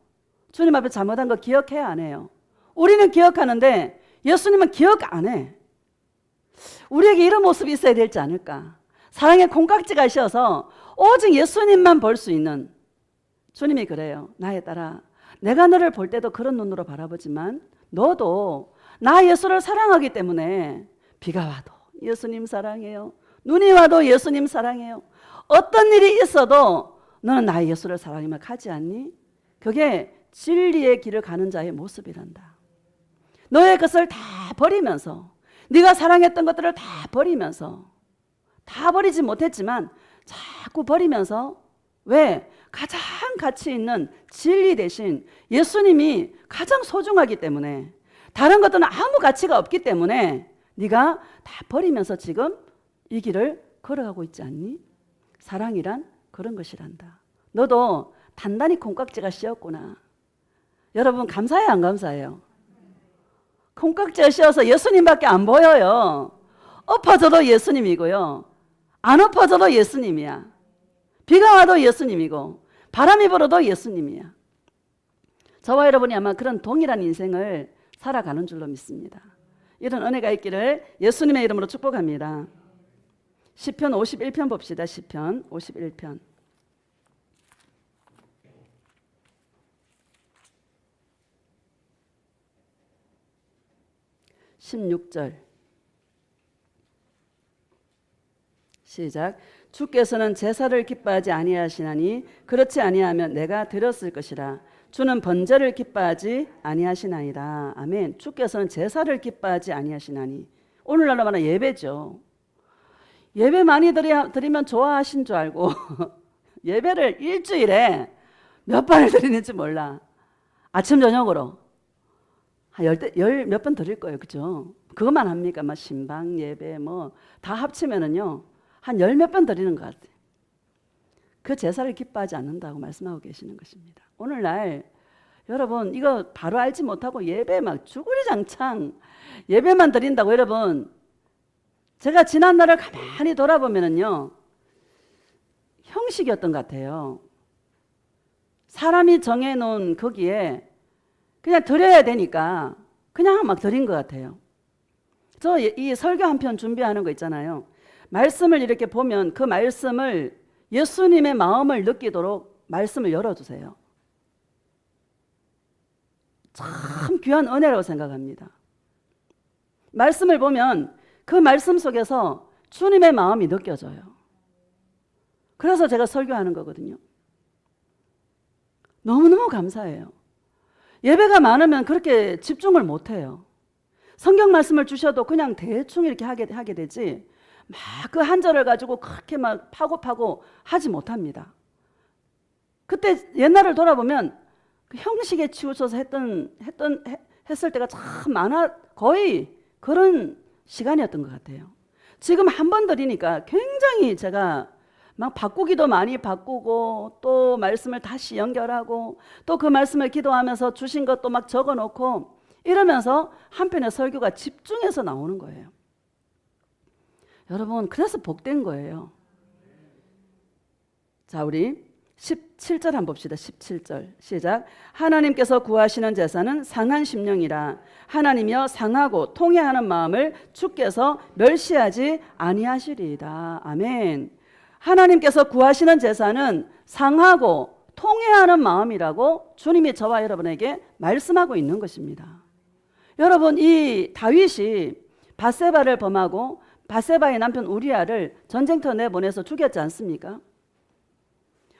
[SPEAKER 1] 주님 앞에 잘못한 거 기억해야 안 해요? 우리는 기억하는데 예수님은 기억 안 해. 우리에게 이런 모습이 있어야 되지 않을까? 사랑의 콩깍지가 씌어서 오직 예수님만 볼 수 있는, 주님이 그래요. 나의 딸아, 내가 너를 볼 때도 그런 눈으로 바라보지만 너도 나 예수를 사랑하기 때문에 비가 와도 예수님 사랑해요. 눈이 와도 예수님 사랑해요. 어떤 일이 있어도 너는 나의 예수를 사랑하며 가지 않니? 그게 진리의 길을 가는 자의 모습이란다. 너의 것을 다 버리면서, 네가 사랑했던 것들을 다 버리면서, 다 버리지 못했지만 자꾸 버리면서, 왜? 가장 가치 있는 진리 대신 예수님이 가장 소중하기 때문에, 다른 것들은 아무 가치가 없기 때문에 네가 다 버리면서 지금 이 길을 걸어가고 있지 않니? 사랑이란 그런 것이란다. 너도 단단히 콩깍지가 씌었구나. 여러분 감사해요, 안 감사해요? 콩깍지가 씌어서 예수님밖에 안 보여요. 엎어져도 예수님이고요, 안 엎어져도 예수님이야. 비가 와도 예수님이고 바람이 불어도 예수님이야. 저와 여러분이 아마 그런 동일한 인생을 살아가는 줄로 믿습니다. 이런 은혜가 있기를 예수님의 이름으로 축복합니다. 시편 51편 봅시다. 시편 51편 16절 시작. 주께서는 제사를 기뻐하지 아니하시나니 그렇지 아니하면 내가 드렸을 것이라. 주는 번제를 기뻐하지 아니하시나이다. 아멘. 주께서는 제사를 기뻐하지 아니하시나니, 오늘날로 말하면 예배죠. 예배 많이 드리면 좋아하신 줄 알고 예배를 일주일에 몇 번을 드리는지 몰라. 아침 저녁으로 한 몇 번 드릴 거예요. 그죠? 그것만 합니까? 막 신방 예배 뭐 다 합치면은요 한 열 몇 번 드리는 것 같아요. 그 제사를 기뻐하지 않는다고 말씀하고 계시는 것입니다. 오늘날 여러분 이거 바로 알지 못하고 예배 막 주구리장창 예배만 드린다고, 여러분 제가 지난 날을 가만히 돌아보면은요 형식이었던 것 같아요. 사람이 정해놓은 거기에 그냥 드려야 되니까 그냥 막 드린 것 같아요. 저 이 설교 한 편 준비하는 거 있잖아요. 말씀을 이렇게 보면 그 말씀을 예수님의 마음을 느끼도록 말씀을 열어주세요. 참 귀한 은혜라고 생각합니다. 말씀을 보면 그 말씀 속에서 주님의 마음이 느껴져요. 그래서 제가 설교하는 거거든요. 너무너무 감사해요. 예배가 많으면 그렇게 집중을 못해요. 성경 말씀을 주셔도 그냥 대충 이렇게 하게 되지, 막 그 한 절을 가지고 그렇게 막 파고 하지 못합니다. 그때 옛날을 돌아보면 그 형식에 치우쳐서 했을 때가 참 많아, 거의 그런 시간이었던 것 같아요. 지금 한 번 드리니까 굉장히 제가 막 바꾸기도 많이 바꾸고, 또 말씀을 다시 연결하고, 또 그 말씀을 기도하면서 주신 것도 막 적어놓고 이러면서 한편의 설교가 집중해서 나오는 거예요. 여러분 그래서 복된 거예요. 자, 우리 17절 한번 봅시다. 17절 시작. 하나님께서 구하시는 제사는 상한 심령이라. 하나님이여 상하고 통회하는 마음을 주께서 멸시하지 아니하시리이다. 아멘. 하나님께서 구하시는 제사는 상하고 통회하는 마음이라고 주님이 저와 여러분에게 말씀하고 있는 것입니다. 여러분 이 다윗이 밧세바를 범하고 밧세바의 남편 우리아를 전쟁터 내보내서 죽였지 않습니까?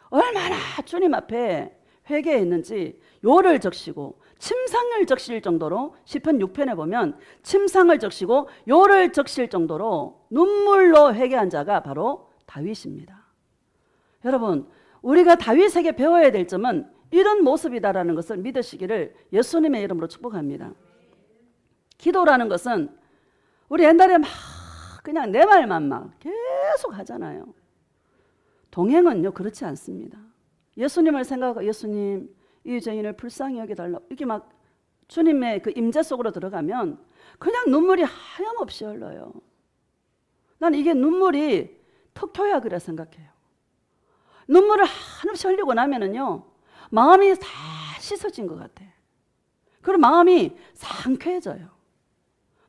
[SPEAKER 1] 얼마나 주님 앞에 회개했는지 요를 적시고 침상을 적실 정도로, 시편 6편에 보면 침상을 적시고 요를 적실 정도로 눈물로 회개한 자가 바로 다윗입니다. 여러분 우리가 다윗에게 배워야 될 점은 이런 모습이다라는 것을 믿으시기를 예수님의 이름으로 축복합니다. 기도라는 것은 우리 옛날에 막 그냥 내 말만 막 계속 하잖아요. 동행은요 그렇지 않습니다. 예수님을 생각하고 예수님 이 죄인을 불쌍히 여겨달라 이렇게 막 주님의 그 임재 속으로 들어가면 그냥 눈물이 하염없이 흘러요. 난 이게 눈물이 특효야 그래 생각해요. 눈물을 한없이 흘리고 나면은요, 마음이 다 씻어진 것 같아. 그리고 마음이 상쾌해져요.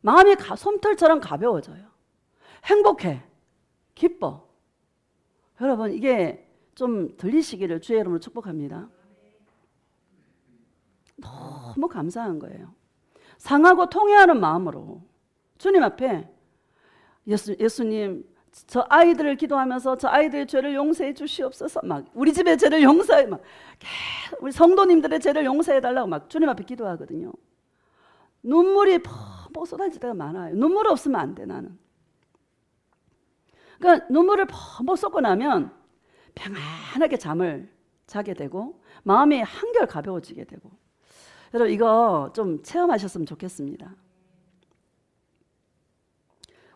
[SPEAKER 1] 마음이 솜털처럼 가벼워져요. 행복해. 기뻐. 여러분, 이게 좀 들리시기를 주의 이름으로 축복합니다. 너무 감사한 거예요. 상하고 통회하는 마음으로 주님 앞에 예수님, 저 아이들을 기도하면서 저 아이들의 죄를 용서해 주시옵소서, 막 우리 집의 죄를 용서해, 막 우리 성도님들의 죄를 용서해 달라고 막 주님 앞에 기도하거든요. 눈물이 펑펑 쏟아질 때가 많아요. 눈물 없으면 안 돼, 나는. 그러니까 눈물을 펑펑 쏟고 나면 평안하게 잠을 자게 되고 마음이 한결 가벼워지게 되고. 여러분, 이거 좀 체험하셨으면 좋겠습니다.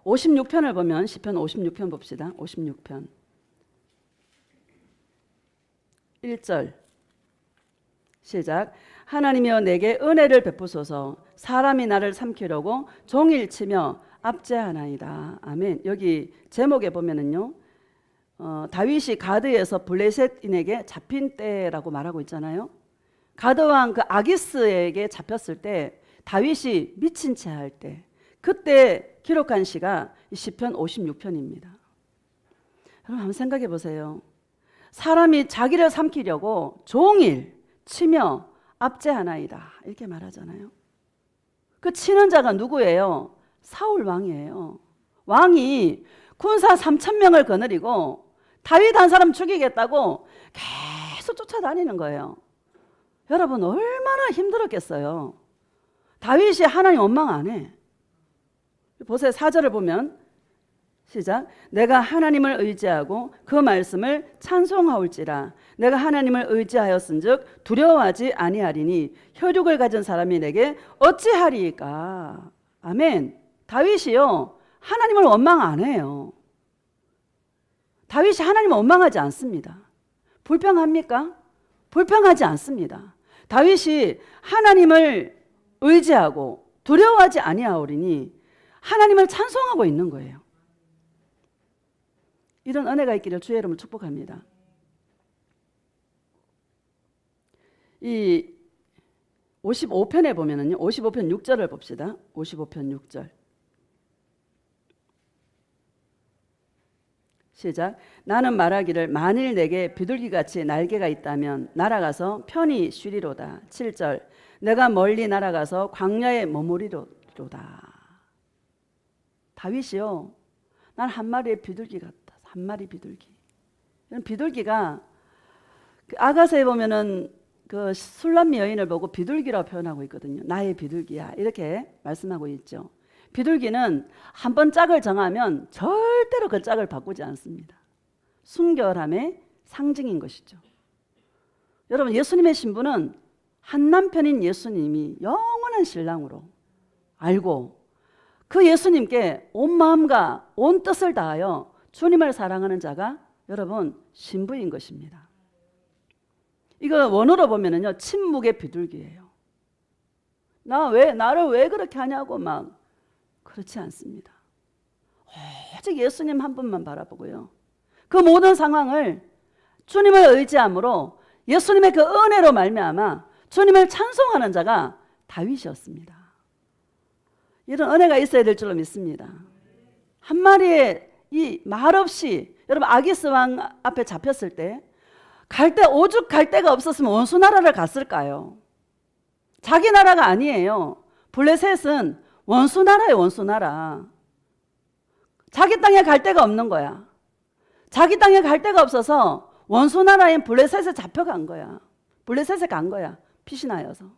[SPEAKER 1] 56편을 보면, 시편 56편 봅시다. 56편 1절 시작. 하나님이여 내게 은혜를 베푸소서. 사람이 나를 삼키려고 종일 치며 압제하나이다. 아멘. 여기 제목에 보면은요, 다윗이 가드에서 블레셋인에게 잡힌 때라고 말하고 있잖아요. 가드 왕 그 아기스에게 잡혔을 때 다윗이 미친 채 할 때, 그때 기록한 시가 이 시편 56편입니다. 여러분 한번 생각해 보세요. 사람이 자기를 삼키려고 종일 치며 압제하나이다 이렇게 말하잖아요. 그 치는 자가 누구예요? 사울 왕이에요. 왕이 군사 3,000명을 거느리고 다윗 한 사람 죽이겠다고 계속 쫓아다니는 거예요. 여러분 얼마나 힘들었겠어요. 다윗이 하나님 원망 안 해. 보세요. 4절을 보면 시작. 내가 하나님을 의지하고 그 말씀을 찬송하올지라. 내가 하나님을 의지하였은즉 두려워하지 아니하리니 혈육을 가진 사람이 내게 어찌하리이까. 아멘. 다윗이요, 하나님을 원망 안 해요. 다윗이 하나님을 원망하지 않습니다. 불평합니까? 불평하지 않습니다. 다윗이 하나님을 의지하고 두려워하지 아니하오리니 하나님을 찬송하고 있는 거예요. 이런 은혜가 있기를 주의 이름으로 축복합니다. 이 55편에 보면은요, 55편 6절을 봅시다. 55편 6절 시작. 나는 말하기를 만일 내게 비둘기같이 날개가 있다면 날아가서 편히 쉬리로다. 7절 내가 멀리 날아가서 광야에 머무리로다. 다윗이요, 난 한 마리의 비둘기 같다. 한 마리 비둘기. 비둘기가 아가서에 보면은 그 술람미 여인을 보고 비둘기라고 표현하고 있거든요. 나의 비둘기야 이렇게 말씀하고 있죠. 비둘기는 한번 짝을 정하면 절대로 그 짝을 바꾸지 않습니다. 순결함의 상징인 것이죠. 여러분, 예수님의 신부는 한 남편인 예수님이 영원한 신랑으로 알고 그 예수님께 온 마음과 온 뜻을 다하여 주님을 사랑하는 자가 여러분 신부인 것입니다. 이거 원어로 보면은요, 침묵의 비둘기예요. 나를 왜 그렇게 하냐고 막 그렇지 않습니다. 오직 예수님 한 분만 바라보고요, 그 모든 상황을 주님을 의지함으로 예수님의 그 은혜로 말미암아 주님을 찬송하는 자가 다윗이었습니다. 이런 은혜가 있어야 될 줄로 믿습니다. 한 마리의 이 말없이, 여러분 아기스 왕 앞에 잡혔을 때 오죽 갈 데가 없었으면 원수 나라를 갔을까요? 자기 나라가 아니에요. 블레셋은 원수 나라예요. 원수 나라. 자기 땅에 갈 데가 없는 거야. 자기 땅에 갈 데가 없어서 원수 나라인 블레셋에 잡혀간 거야. 블레셋에 간 거야. 핏이 나여서.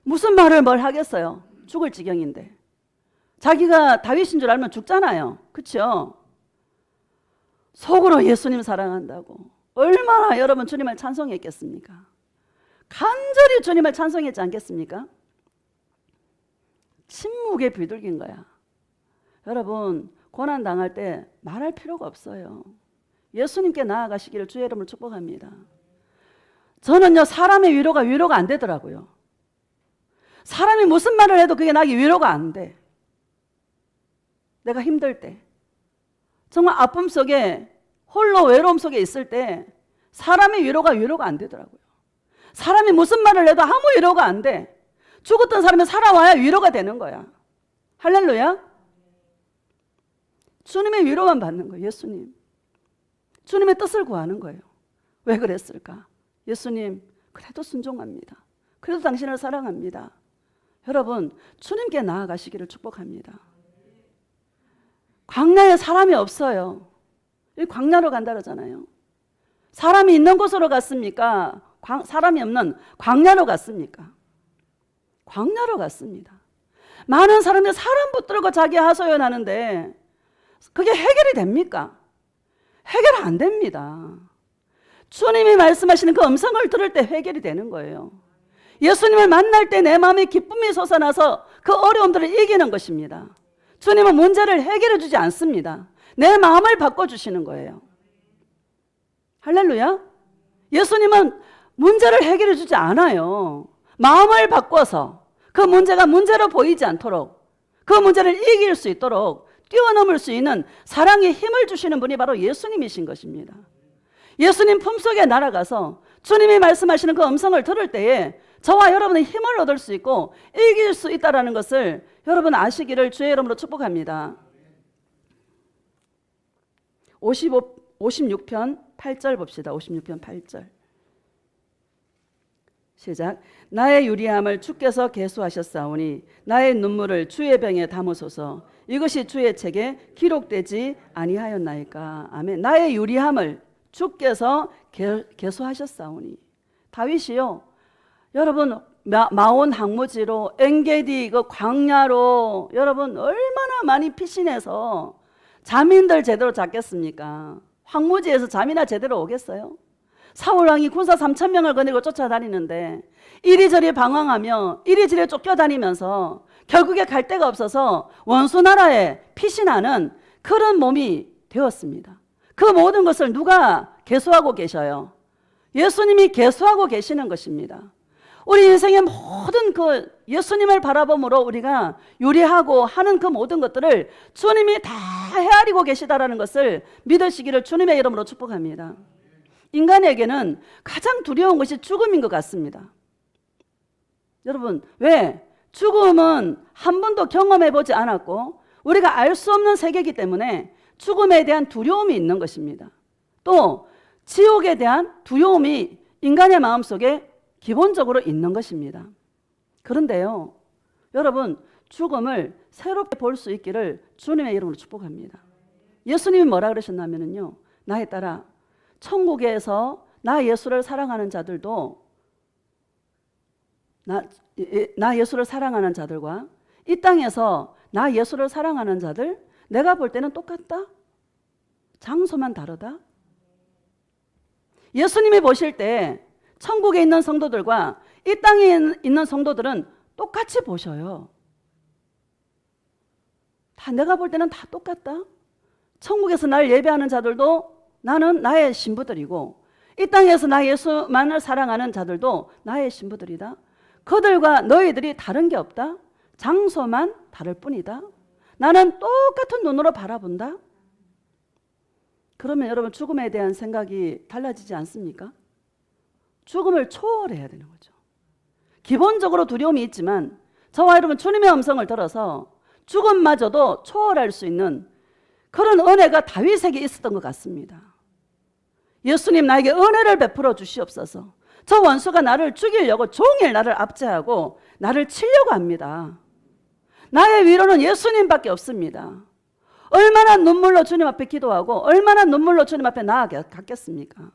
[SPEAKER 1] 무슨 말을 뭘 하겠어요. 죽을 지경인데. 자기가 다윗인 줄 알면 죽잖아요. 그렇죠? 속으로 예수님 사랑한다고 얼마나 여러분 주님을 찬송했겠습니까? 간절히 주님을 찬송했지 않겠습니까? 침묵의 비둘기인 거야. 여러분 고난 당할 때 말할 필요가 없어요. 예수님께 나아가시기를 주의 이름으로 축복합니다. 저는요, 사람의 위로가 안 되더라고요. 사람이 무슨 말을 해도 그게 나에게 위로가 안 돼. 내가 힘들 때, 정말 아픔 속에 홀로 외로움 속에 있을 때 사람의 위로가 안 되더라고요. 사람이 무슨 말을 해도 아무 위로가 안 돼. 죽었던 사람이 살아와야 위로가 되는 거야. 할렐루야. 주님의 위로만 받는 거예요. 예수님, 주님의 뜻을 구하는 거예요. 왜 그랬을까? 예수님, 그래도 순종합니다. 그래도 당신을 사랑합니다. 여러분, 주님께 나아가시기를 축복합니다. 광야에 사람이 없어요. 여기 광야로 간다 그러잖아요. 사람이 있는 곳으로 갔습니까? 사람이 없는 광야로 갔습니까? 광야로 갔습니다. 많은 사람들이 사람 붙들고 자기 하소연하는데 그게 해결이 됩니까? 해결 안 됩니다. 주님이 말씀하시는 그 음성을 들을 때 해결이 되는 거예요. 예수님을 만날 때 내 마음에 기쁨이 솟아나서 그 어려움들을 이기는 것입니다. 주님은 문제를 해결해 주지 않습니다. 내 마음을 바꿔주시는 거예요. 할렐루야. 예수님은 문제를 해결해 주지 않아요. 마음을 바꿔서 그 문제가 문제로 보이지 않도록, 그 문제를 이길 수 있도록 뛰어넘을 수 있는 사랑의 힘을 주시는 분이 바로 예수님이신 것입니다. 예수님 품속에 날아가서 주님이 말씀하시는 그 음성을 들을 때에 저와 여러분의 힘을 얻을 수 있고 이길 수 있다는 것을 여러분 아시기를 주의 이름으로 축복합니다. 56편 8절 봅시다. 56편 8절 시작. 나의 유리함을 주께서 계수하셨사오니 나의 눈물을 주의 병에 담으소서. 이것이 주의 책에 기록되지 아니하였나이까. 아멘. 나의 유리함을 주께서 계수하셨사오니. 다윗이요, 여러분 마온 항무지로 엔게디 그 광야로 여러분 얼마나 많이 피신해서 잠인들 제대로 잤겠습니까? 황무지에서 잠이나 제대로 오겠어요? 사울왕이 군사 3,000명을 거느리고 쫓아다니는데 이리저리 방황하며 이리저리 쫓겨다니면서 결국에 갈 데가 없어서 원수 나라에 피신하는 그런 몸이 되었습니다. 그 모든 것을 누가 계수하고 계셔요? 예수님이 계수하고 계시는 것입니다. 우리 인생의 모든 그 예수님을 바라봄으로 우리가 요리하고 하는 그 모든 것들을 주님이 다 헤아리고 계시다라는 것을 믿으시기를 주님의 이름으로 축복합니다. 인간에게는 가장 두려운 것이 죽음인 것 같습니다. 여러분, 왜? 죽음은 한 번도 경험해 보지 않았고 우리가 알 수 없는 세계이기 때문에 죽음에 대한 두려움이 있는 것입니다. 또 지옥에 대한 두려움이 인간의 마음속에 기본적으로 있는 것입니다. 그런데요, 여러분, 죽음을 새롭게 볼 수 있기를 주님의 이름으로 축복합니다. 예수님이 뭐라 그러셨냐면요, 나에 따라 천국에서 나 예수를 사랑하는 자들도 나 예수를 사랑하는 자들과 이 땅에서 나 예수를 사랑하는 자들, 내가 볼 때는 똑같다? 장소만 다르다? 예수님이 보실 때 천국에 있는 성도들과 이 땅에 있는 성도들은 똑같이 보셔요. 다 내가 볼 때는 다 똑같다? 천국에서 날 예배하는 자들도 나는 나의 신부들이고 이 땅에서 나 예수만을 사랑하는 자들도 나의 신부들이다. 그들과 너희들이 다른 게 없다. 장소만 다를 뿐이다. 나는 똑같은 눈으로 바라본다. 그러면 여러분, 죽음에 대한 생각이 달라지지 않습니까? 죽음을 초월해야 되는 거죠. 기본적으로 두려움이 있지만 저와 여러분 주님의 음성을 들어서 죽음마저도 초월할 수 있는 그런 은혜가 다윗에게 있었던 것 같습니다. 예수님, 나에게 은혜를 베풀어 주시옵소서. 저 원수가 나를 죽이려고 종일 나를 압제하고 나를 치려고 합니다. 나의 위로는 예수님밖에 없습니다. 얼마나 눈물로 주님 앞에 기도하고 얼마나 눈물로 주님 앞에 나아갔겠습니까?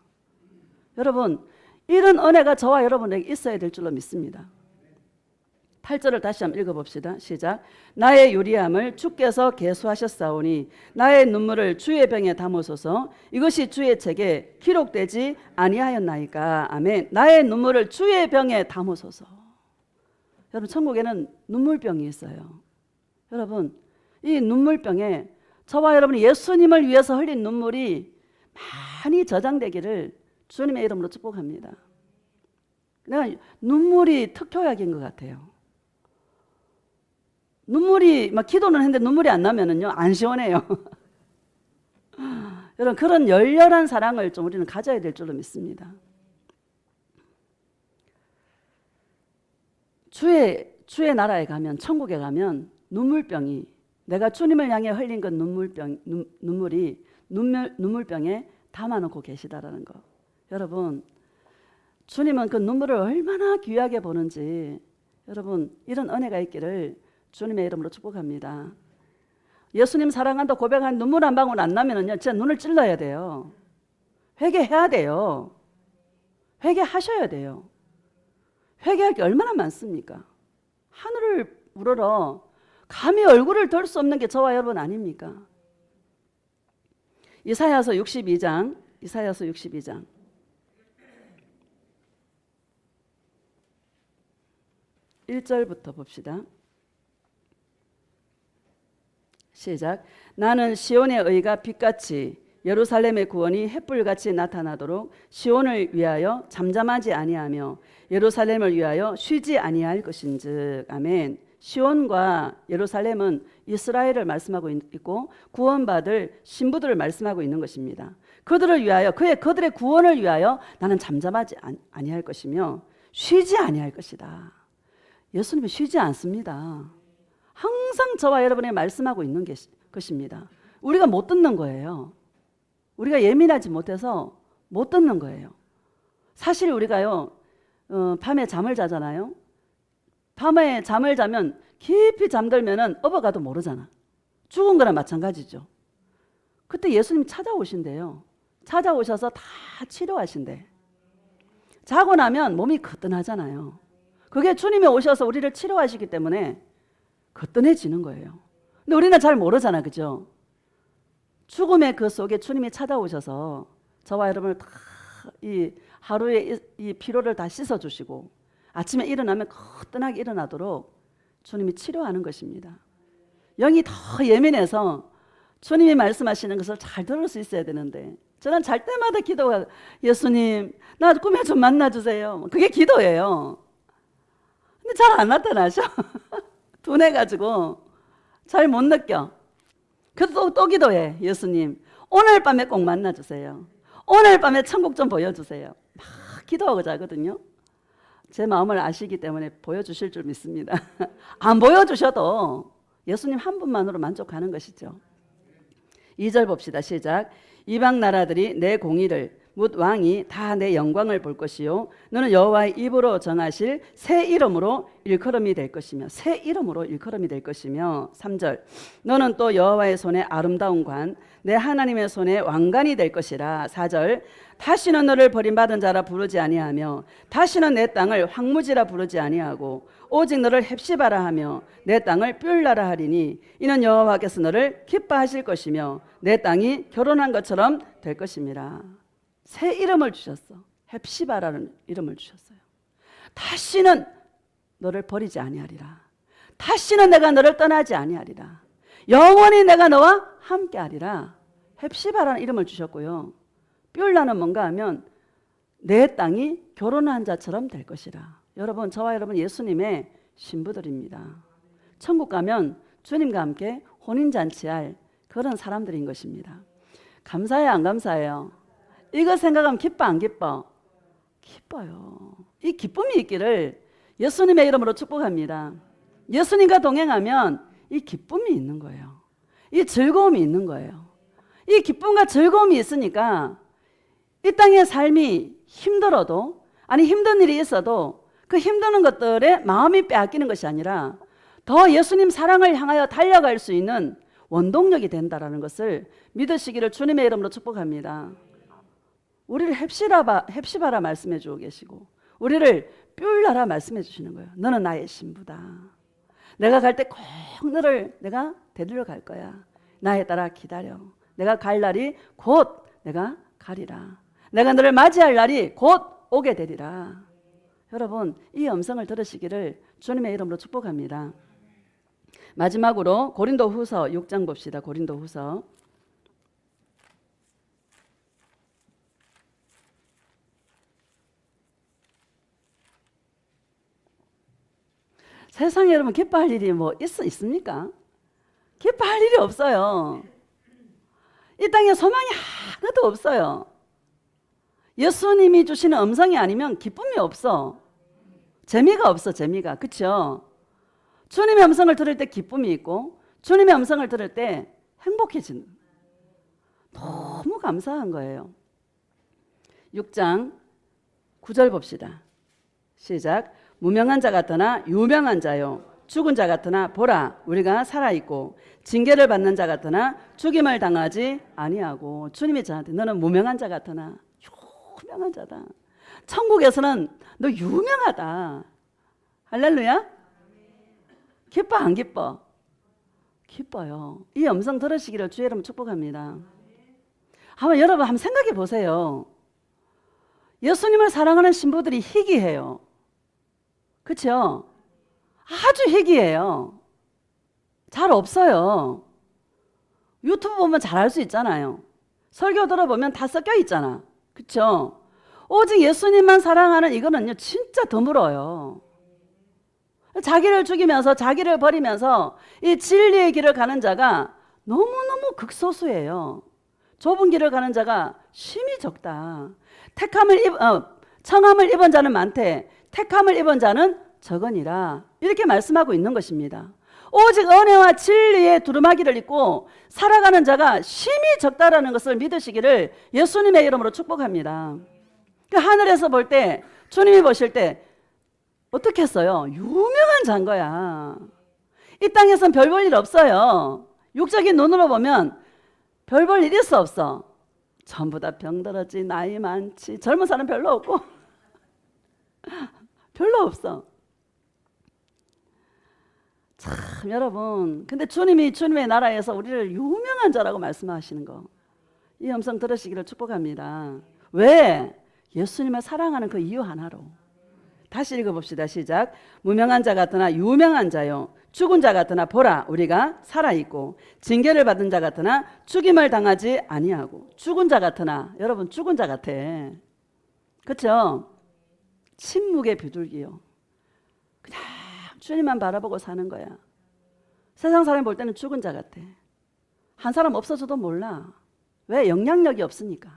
[SPEAKER 1] 여러분, 이런 은혜가 저와 여러분에게 있어야 될 줄로 믿습니다. 8절을 다시 한번 읽어봅시다. 시작. 나의 유리함을 주께서 계수하셨사오니 나의 눈물을 주의 병에 담으소서. 이것이 주의 책에 기록되지 아니하였나이까. 아멘. 나의 눈물을 주의 병에 담으소서. 여러분, 천국에는 눈물병이 있어요. 여러분, 이 눈물병에 저와 여러분이 예수님을 위해서 흘린 눈물이 많이 저장되기를 주님의 이름으로 축복합니다. 내가 눈물이 특효약인 것 같아요. 눈물이 막 기도는 했는데 눈물이 안 나면은요 안 시원해요. 여러분 그런 열렬한 사랑을 좀 우리는 가져야 될 줄로 믿습니다. 주의 나라에 가면 천국에 가면 눈물병이 내가 주님을 향해 흘린 그 눈물이 눈물병에 담아놓고 계시다라는 거. 여러분 주님은 그 눈물을 얼마나 귀하게 보는지 여러분 이런 은혜가 있기를 주님의 이름으로 축복합니다. 예수님 사랑한다 고백한 눈물 한 방울 안 나면은요 진짜 눈을 찔러야 돼요. 회개해야 돼요. 회개하셔야 돼요. 회개할 게 얼마나 많습니까? 하늘을 우러러 감히 얼굴을 들 수 없는 게 저와 여러분 아닙니까? 이사야서 62장 1절부터 봅시다. 시작. 나는 시온의 의가 빛같이 예루살렘의 구원이 햇불같이 나타나도록 시온을 위하여 잠잠하지 아니하며 예루살렘을 위하여 쉬지 아니할 것인즉. 아멘. 시온과 예루살렘은 이스라엘을 말씀하고 있고 구원받을 신부들을 말씀하고 있는 것입니다. 그들을 위하여 그들의 구원을 위하여 나는 잠잠하지 아니할 것이며 쉬지 아니할 것이다. 예수님은 쉬지 않습니다. 항상 저와 여러분에 말씀하고 있는 것입니다. 우리가 못 듣는 거예요. 우리가 예민하지 못해서 못 듣는 거예요. 사실 우리가요 밤에 잠을 자잖아요. 밤에 잠을 자면 깊이 잠들면은 업어가도 모르잖아. 죽은 거랑 마찬가지죠. 그때 예수님 찾아오신대요. 찾아오셔서 다 치료하신대. 자고 나면 몸이 거뜬하잖아요. 그게 주님이 오셔서 우리를 치료하시기 때문에 거뜬해지는 거예요. 근데 우리는 잘 모르잖아, 그죠? 죽음의 그 속에 주님이 찾아오셔서 저와 여러분을 다 이 하루의 이 피로를 다 씻어주시고 아침에 일어나면 거뜬하게 일어나도록 주님이 치료하는 것입니다. 영이 더 예민해서 주님이 말씀하시는 것을 잘 들을 수 있어야 되는데 저는 잘 때마다 기도가 예수님 나 꿈에 좀 만나주세요. 그게 기도예요. 근데 잘 안 나타나셔. 둔해가지고 잘 못 느껴. 그래서 또 기도해. 예수님 오늘 밤에 꼭 만나주세요. 오늘 밤에 천국 좀 보여주세요. 막 기도하고 자거든요. 제 마음을 아시기 때문에 보여주실 줄 믿습니다. 안 보여주셔도 예수님 한 분만으로 만족하는 것이죠. 2절 봅시다. 시작. 이방 나라들이 내 공의를 묻 왕이 다 내 영광을 볼 것이요 너는 여호와의 입으로 정하실 새 이름으로 일컬음이 될 것이며 새 이름으로 일컬음이 될 것이며 3절 너는 또 여호와의 손에 아름다운 관 내 하나님의 손에 왕관이 될 것이라. 4절 다시는 너를 버림받은 자라 부르지 아니하며 다시는 내 땅을 황무지라 부르지 아니하고 오직 너를 헵시바라 하며 내 땅을 뷸라라 하리니 이는 여호와께서 너를 기뻐하실 것이며 내 땅이 결혼한 것처럼 될 것임이라. 새 이름을 주셨어. 헵시바라는 이름을 주셨어요. 다시는 너를 버리지 아니하리라. 다시는 내가 너를 떠나지 아니하리라. 영원히 내가 너와 함께하리라. 헵시바라는 이름을 주셨고요. 뷸라는 뭔가 하면 내 땅이 결혼한 자처럼 될 것이라. 여러분 저와 여러분 예수님의 신부들입니다. 천국 가면 주님과 함께 혼인잔치할 그런 사람들인 것입니다. 감사해요 안 감사해요? 이거 생각하면 기뻐 안 기뻐? 기뻐요. 이 기쁨이 있기를 예수님의 이름으로 축복합니다. 예수님과 동행하면 이 기쁨이 있는 거예요. 이 즐거움이 있는 거예요. 이 기쁨과 즐거움이 있으니까 이 땅의 삶이 힘들어도 아니 힘든 일이 있어도 그 힘드는 것들에 마음이 빼앗기는 것이 아니라 더 예수님 사랑을 향하여 달려갈 수 있는 원동력이 된다라는 것을 믿으시기를 주님의 이름으로 축복합니다. 우리를 헵시바라 말씀해 주고 계시고 우리를 뷸라라 말씀해 주시는 거예요. 너는 나의 신부다. 내가 갈 때 꼭 너를 내가 데리러 갈 거야. 나에 따라 기다려. 내가 갈 날이 곧 내가 가리라. 내가 너를 맞이할 날이 곧 오게 되리라. 여러분 이 음성을 들으시기를 주님의 이름으로 축복합니다. 마지막으로 고린도후서 6장 봅시다. 고린도후서 세상에 여러분 기뻐할 일이 뭐 있습니까? 기뻐할 일이 없어요. 이 땅에 소망이 하나도 없어요. 예수님이 주시는 음성이 아니면 기쁨이 없어. 재미가 없어, 재미가. 그렇죠? 주님의 음성을 들을 때 기쁨이 있고 주님의 음성을 들을 때 행복해지는, 너무 감사한 거예요. 6장 9절 봅시다. 시작. 무명한 자 같으나 유명한 자요, 죽은 자 같으나 보라 우리가 살아있고 징계를 받는 자 같으나 죽임을 당하지 아니하고. 주님이 저한테 너는 무명한 자 같으나 유명한 자다. 천국에서는 너 유명하다. 할렐루야. 기뻐 안 기뻐? 기뻐요. 이 음성 들으시기를 주의 이름으로 축복합니다. 여러분 한번 생각해 보세요. 예수님을 사랑하는 신부들이 희귀해요. 그렇죠? 아주 희귀해요. 잘 없어요. 유튜브 보면 잘 알 수 있잖아요. 설교 들어보면 다 섞여 있잖아. 그렇죠? 오직 예수님만 사랑하는 이거는요 진짜 드물어요. 자기를 죽이면서 자기를 버리면서 이 진리의 길을 가는 자가 너무너무 극소수예요. 좁은 길을 가는 자가 심히 적다. 청함을 입은 자는 많되 택함을 입은 자는 적으니라. 이렇게 말씀하고 있는 것입니다. 오직 은혜와 진리의 두루마기를 입고 살아가는 자가 심히 적다라는 것을 믿으시기를 예수님의 이름으로 축복합니다. 하늘에서 볼 때, 주님이 보실 때 어떻게 했어요? 유명한 자인 거야. 이 땅에선 별 볼 일 없어요. 육적인 눈으로 보면 별 볼 일 있어 없어? 전부 다 병들었지, 나이 많지, 젊은 사람 별로 없고 별로 없어. 참 여러분, 근데 주님이 주님의 나라에서 우리를 유명한 자라고 말씀하시는 거, 이 음성 들으시기를 축복합니다. 왜? 예수님을 사랑하는 그 이유 하나로. 다시 읽어봅시다. 시작. 무명한 자 같으나 유명한 자요, 죽은 자 같으나 보라 우리가 살아있고 징계를 받은 자 같으나 죽임을 당하지 아니하고. 죽은 자 같으나, 여러분 죽은 자 같아. 그렇죠? 침묵의 비둘기요. 그냥 주님만 바라보고 사는 거야. 세상 사람이 볼 때는 죽은 자 같아. 한 사람 없어져도 몰라. 왜? 영향력이 없으니까.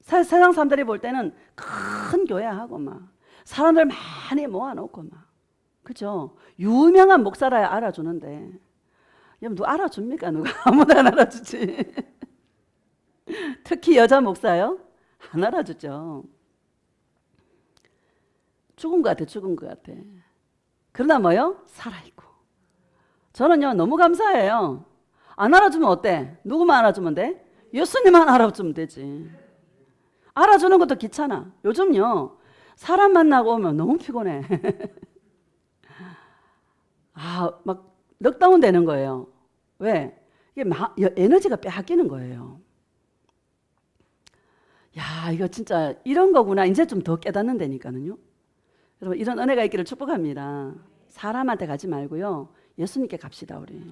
[SPEAKER 1] 세상 사람들이 볼 때는 큰 교회하고 막 사람들 많이 모아놓고 막, 그죠? 유명한 목사라야 알아주는데, 여러분 누가 알아줍니까? 누가? 아무나 안 알아주지. 특히 여자 목사요? 안 알아주죠. 죽은 것 같아, 죽은 것 같아. 그러나 뭐요? 살아있고. 저는요 너무 감사해요. 안 알아주면 어때? 누구만 알아주면 돼? 예수님만 알아주면 되지. 알아주는 것도 귀찮아. 요즘요 사람 만나고 오면 너무 피곤해. 막 넉다운 되는 거예요. 왜? 이게 에너지가 빼앗기는 거예요. 야, 이거 진짜 이런 거구나. 이제 좀 더 깨닫는다니까요. 여러분 이런 은혜가 있기를 축복합니다. 사람한테 가지 말고요 예수님께 갑시다. 우리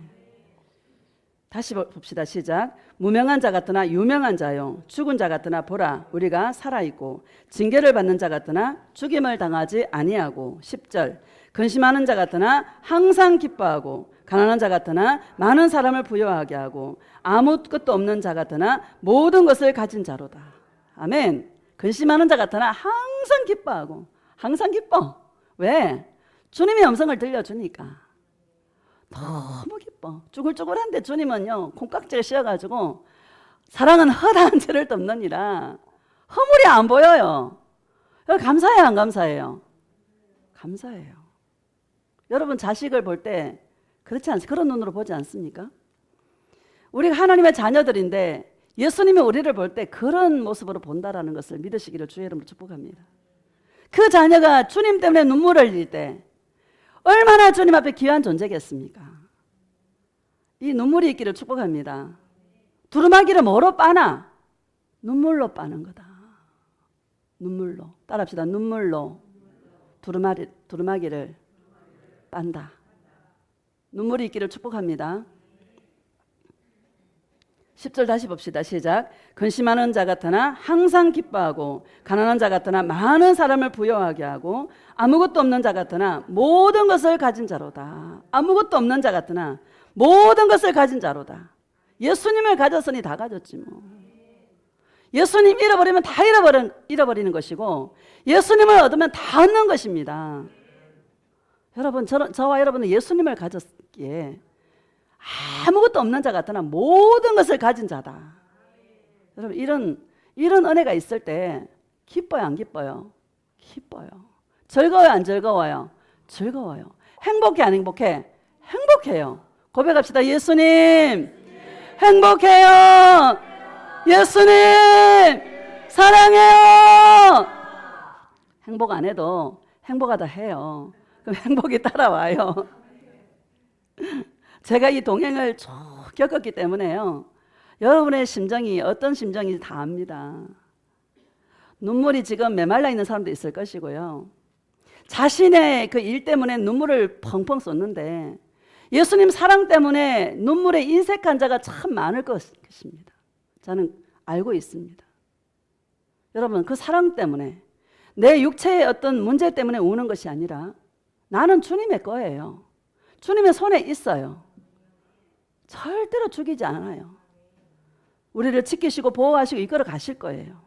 [SPEAKER 1] 다시 봅시다. 시작. 무명한 자 같으나 유명한 자요, 죽은 자 같으나 보라 우리가 살아있고 징계를 받는 자 같으나 죽임을 당하지 아니하고. 10절. 근심하는 자 같으나 항상 기뻐하고 가난한 자 같으나 많은 사람을 부유하게 하고 아무 것도 없는 자 같으나 모든 것을 가진 자로다. 아멘. 근심하는 자 같으나 항상 기뻐하고. 항상 기뻐. 왜? 주님의 음성을 들려주니까 너무 기뻐. 쭈글쭈글한데 주님은요 콩깍지를 씌워가지고 사랑은 허다한 죄를 덮느니라. 허물이 안 보여요. 감사해요 안 감사해요? 감사해요. 여러분 자식을 볼 때 그렇지 않습니까? 그런 눈으로 보지 않습니까? 우리가 하나님의 자녀들인데 예수님이 우리를 볼 때 그런 모습으로 본다라는 것을 믿으시기를 주의 이름으로 축복합니다. 그 자녀가 주님 때문에 눈물을 흘릴 때 얼마나 주님 앞에 귀한 존재겠습니까? 이 눈물이 있기를 축복합니다. 두루마기를 뭐로 빠나? 눈물로 빠는 거다. 눈물로. 따라합시다. 눈물로 두루마기를 빤다. 눈물이 있기를 축복합니다. 10절 다시 봅시다. 시작. 근심하는 자 같으나 항상 기뻐하고 가난한 자 같으나 많은 사람을 부여하게 하고 아무것도 없는 자 같으나 모든 것을 가진 자로다. 아무것도 없는 자 같으나 모든 것을 가진 자로다. 예수님을 가졌으니 다 가졌지 뭐. 예수님 잃어버리면 다 잃어버리는 것이고 예수님을 얻으면 다 얻는 것입니다. 여러분, 저와 여러분은 예수님을 가졌기에 아무것도 없는 자 같으나 모든 것을 가진 자다. 여러분, 이런 은혜가 있을 때 기뻐요, 안 기뻐요? 기뻐요. 즐거워요, 안 즐거워요? 즐거워요. 행복해, 안 행복해? 행복해요. 고백합시다. 예수님 행복해요. 예수님 사랑해요. 행복 안 해도 행복하다 해요. 그럼 행복이 따라와요. 제가 이 동행을 쭉 겪었기 때문에요. 여러분의 심정이 어떤 심정인지 다 압니다. 눈물이 지금 메말라 있는 사람도 있을 것이고요. 자신의 그 일 때문에 눈물을 펑펑 쏟는데 예수님 사랑 때문에 눈물에 인색한 자가 참 많을 것입니다. 저는 알고 있습니다. 여러분, 그 사랑 때문에 내 육체의 어떤 문제 때문에 우는 것이 아니라 나는 주님의 거예요. 주님의 손에 있어요. 절대로 죽이지 않아요. 우리를 지키시고 보호하시고 이끌어 가실 거예요.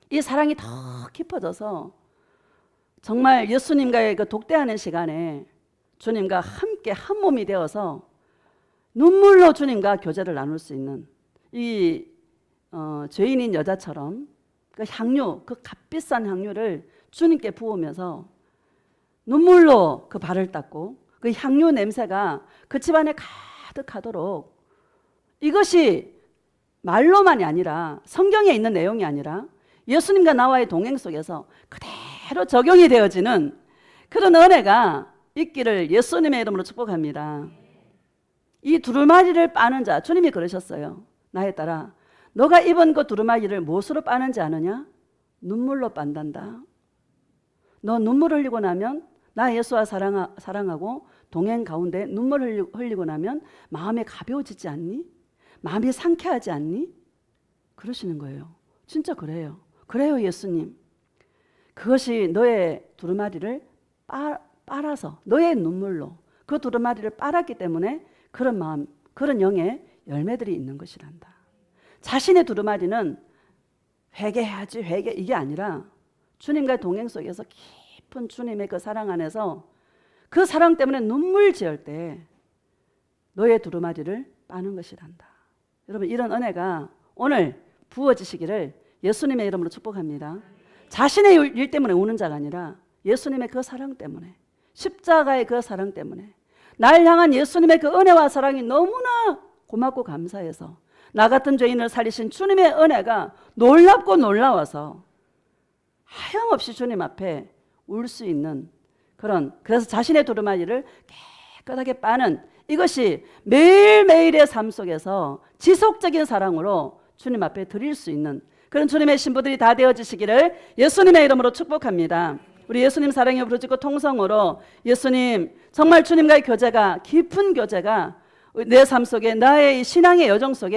[SPEAKER 1] 이 사랑이 더 깊어져서 정말 예수님과의 그 독대하는 시간에 주님과 함께 한 몸이 되어서 눈물로 주님과 교제를 나눌 수 있는 이 죄인인 여자처럼 그 향유, 그 값비싼 향유를 주님께 부으면서 눈물로 그 발을 닦고 그 향유 냄새가 그 집안에 가득하도록, 이것이 말로만이 아니라 성경에 있는 내용이 아니라 예수님과 나와의 동행 속에서 그대로 적용이 되어지는 그런 은혜가 있기를 예수님의 이름으로 축복합니다. 이 두루마리를 빠는 자, 주님이 그러셨어요. 나에 따라 너가 입은 그 두루마리를 무엇으로 빠는지 아느냐? 눈물로 빤단다. 너 눈물 흘리고 나면, 나 예수와 사랑하고 동행 가운데 눈물 흘리고 나면 마음이 가벼워지지 않니? 마음이 상쾌하지 않니? 그러시는 거예요. 진짜 그래요. 그래요, 예수님. 그것이 너의 두루마리를 빨아서 너의 눈물로 그 두루마리를 빨았기 때문에 그런 마음, 그런 영의 열매들이 있는 것이란다. 자신의 두루마리는 회개해야지 회개, 이게 아니라 주님과의 동행 속에서 깊은 주님의 그 사랑 안에서 그 사랑 때문에 눈물 지을 때 너의 두루마리를 빠는 것이란다. 여러분, 이런 은혜가 오늘 부어지시기를 예수님의 이름으로 축복합니다. 자신의 일 때문에 우는 자가 아니라 예수님의 그 사랑 때문에, 십자가의 그 사랑 때문에, 날 향한 예수님의 그 은혜와 사랑이 너무나 고맙고 감사해서 나 같은 죄인을 살리신 주님의 은혜가 놀랍고 놀라워서 하염없이 주님 앞에 울 수 있는 그래서 자신의 두루마리를 깨끗하게 빠는, 이것이 매일매일의 삶 속에서 지속적인 사랑으로 주님 앞에 드릴 수 있는 그런 주님의 신부들이 다 되어지시기를 예수님의 이름으로 축복합니다. 우리 예수님 사랑에 부르짖고 통성으로 예수님, 정말 주님과의 교제가, 깊은 교제가 내 삶 속에, 나의 신앙의 여정 속에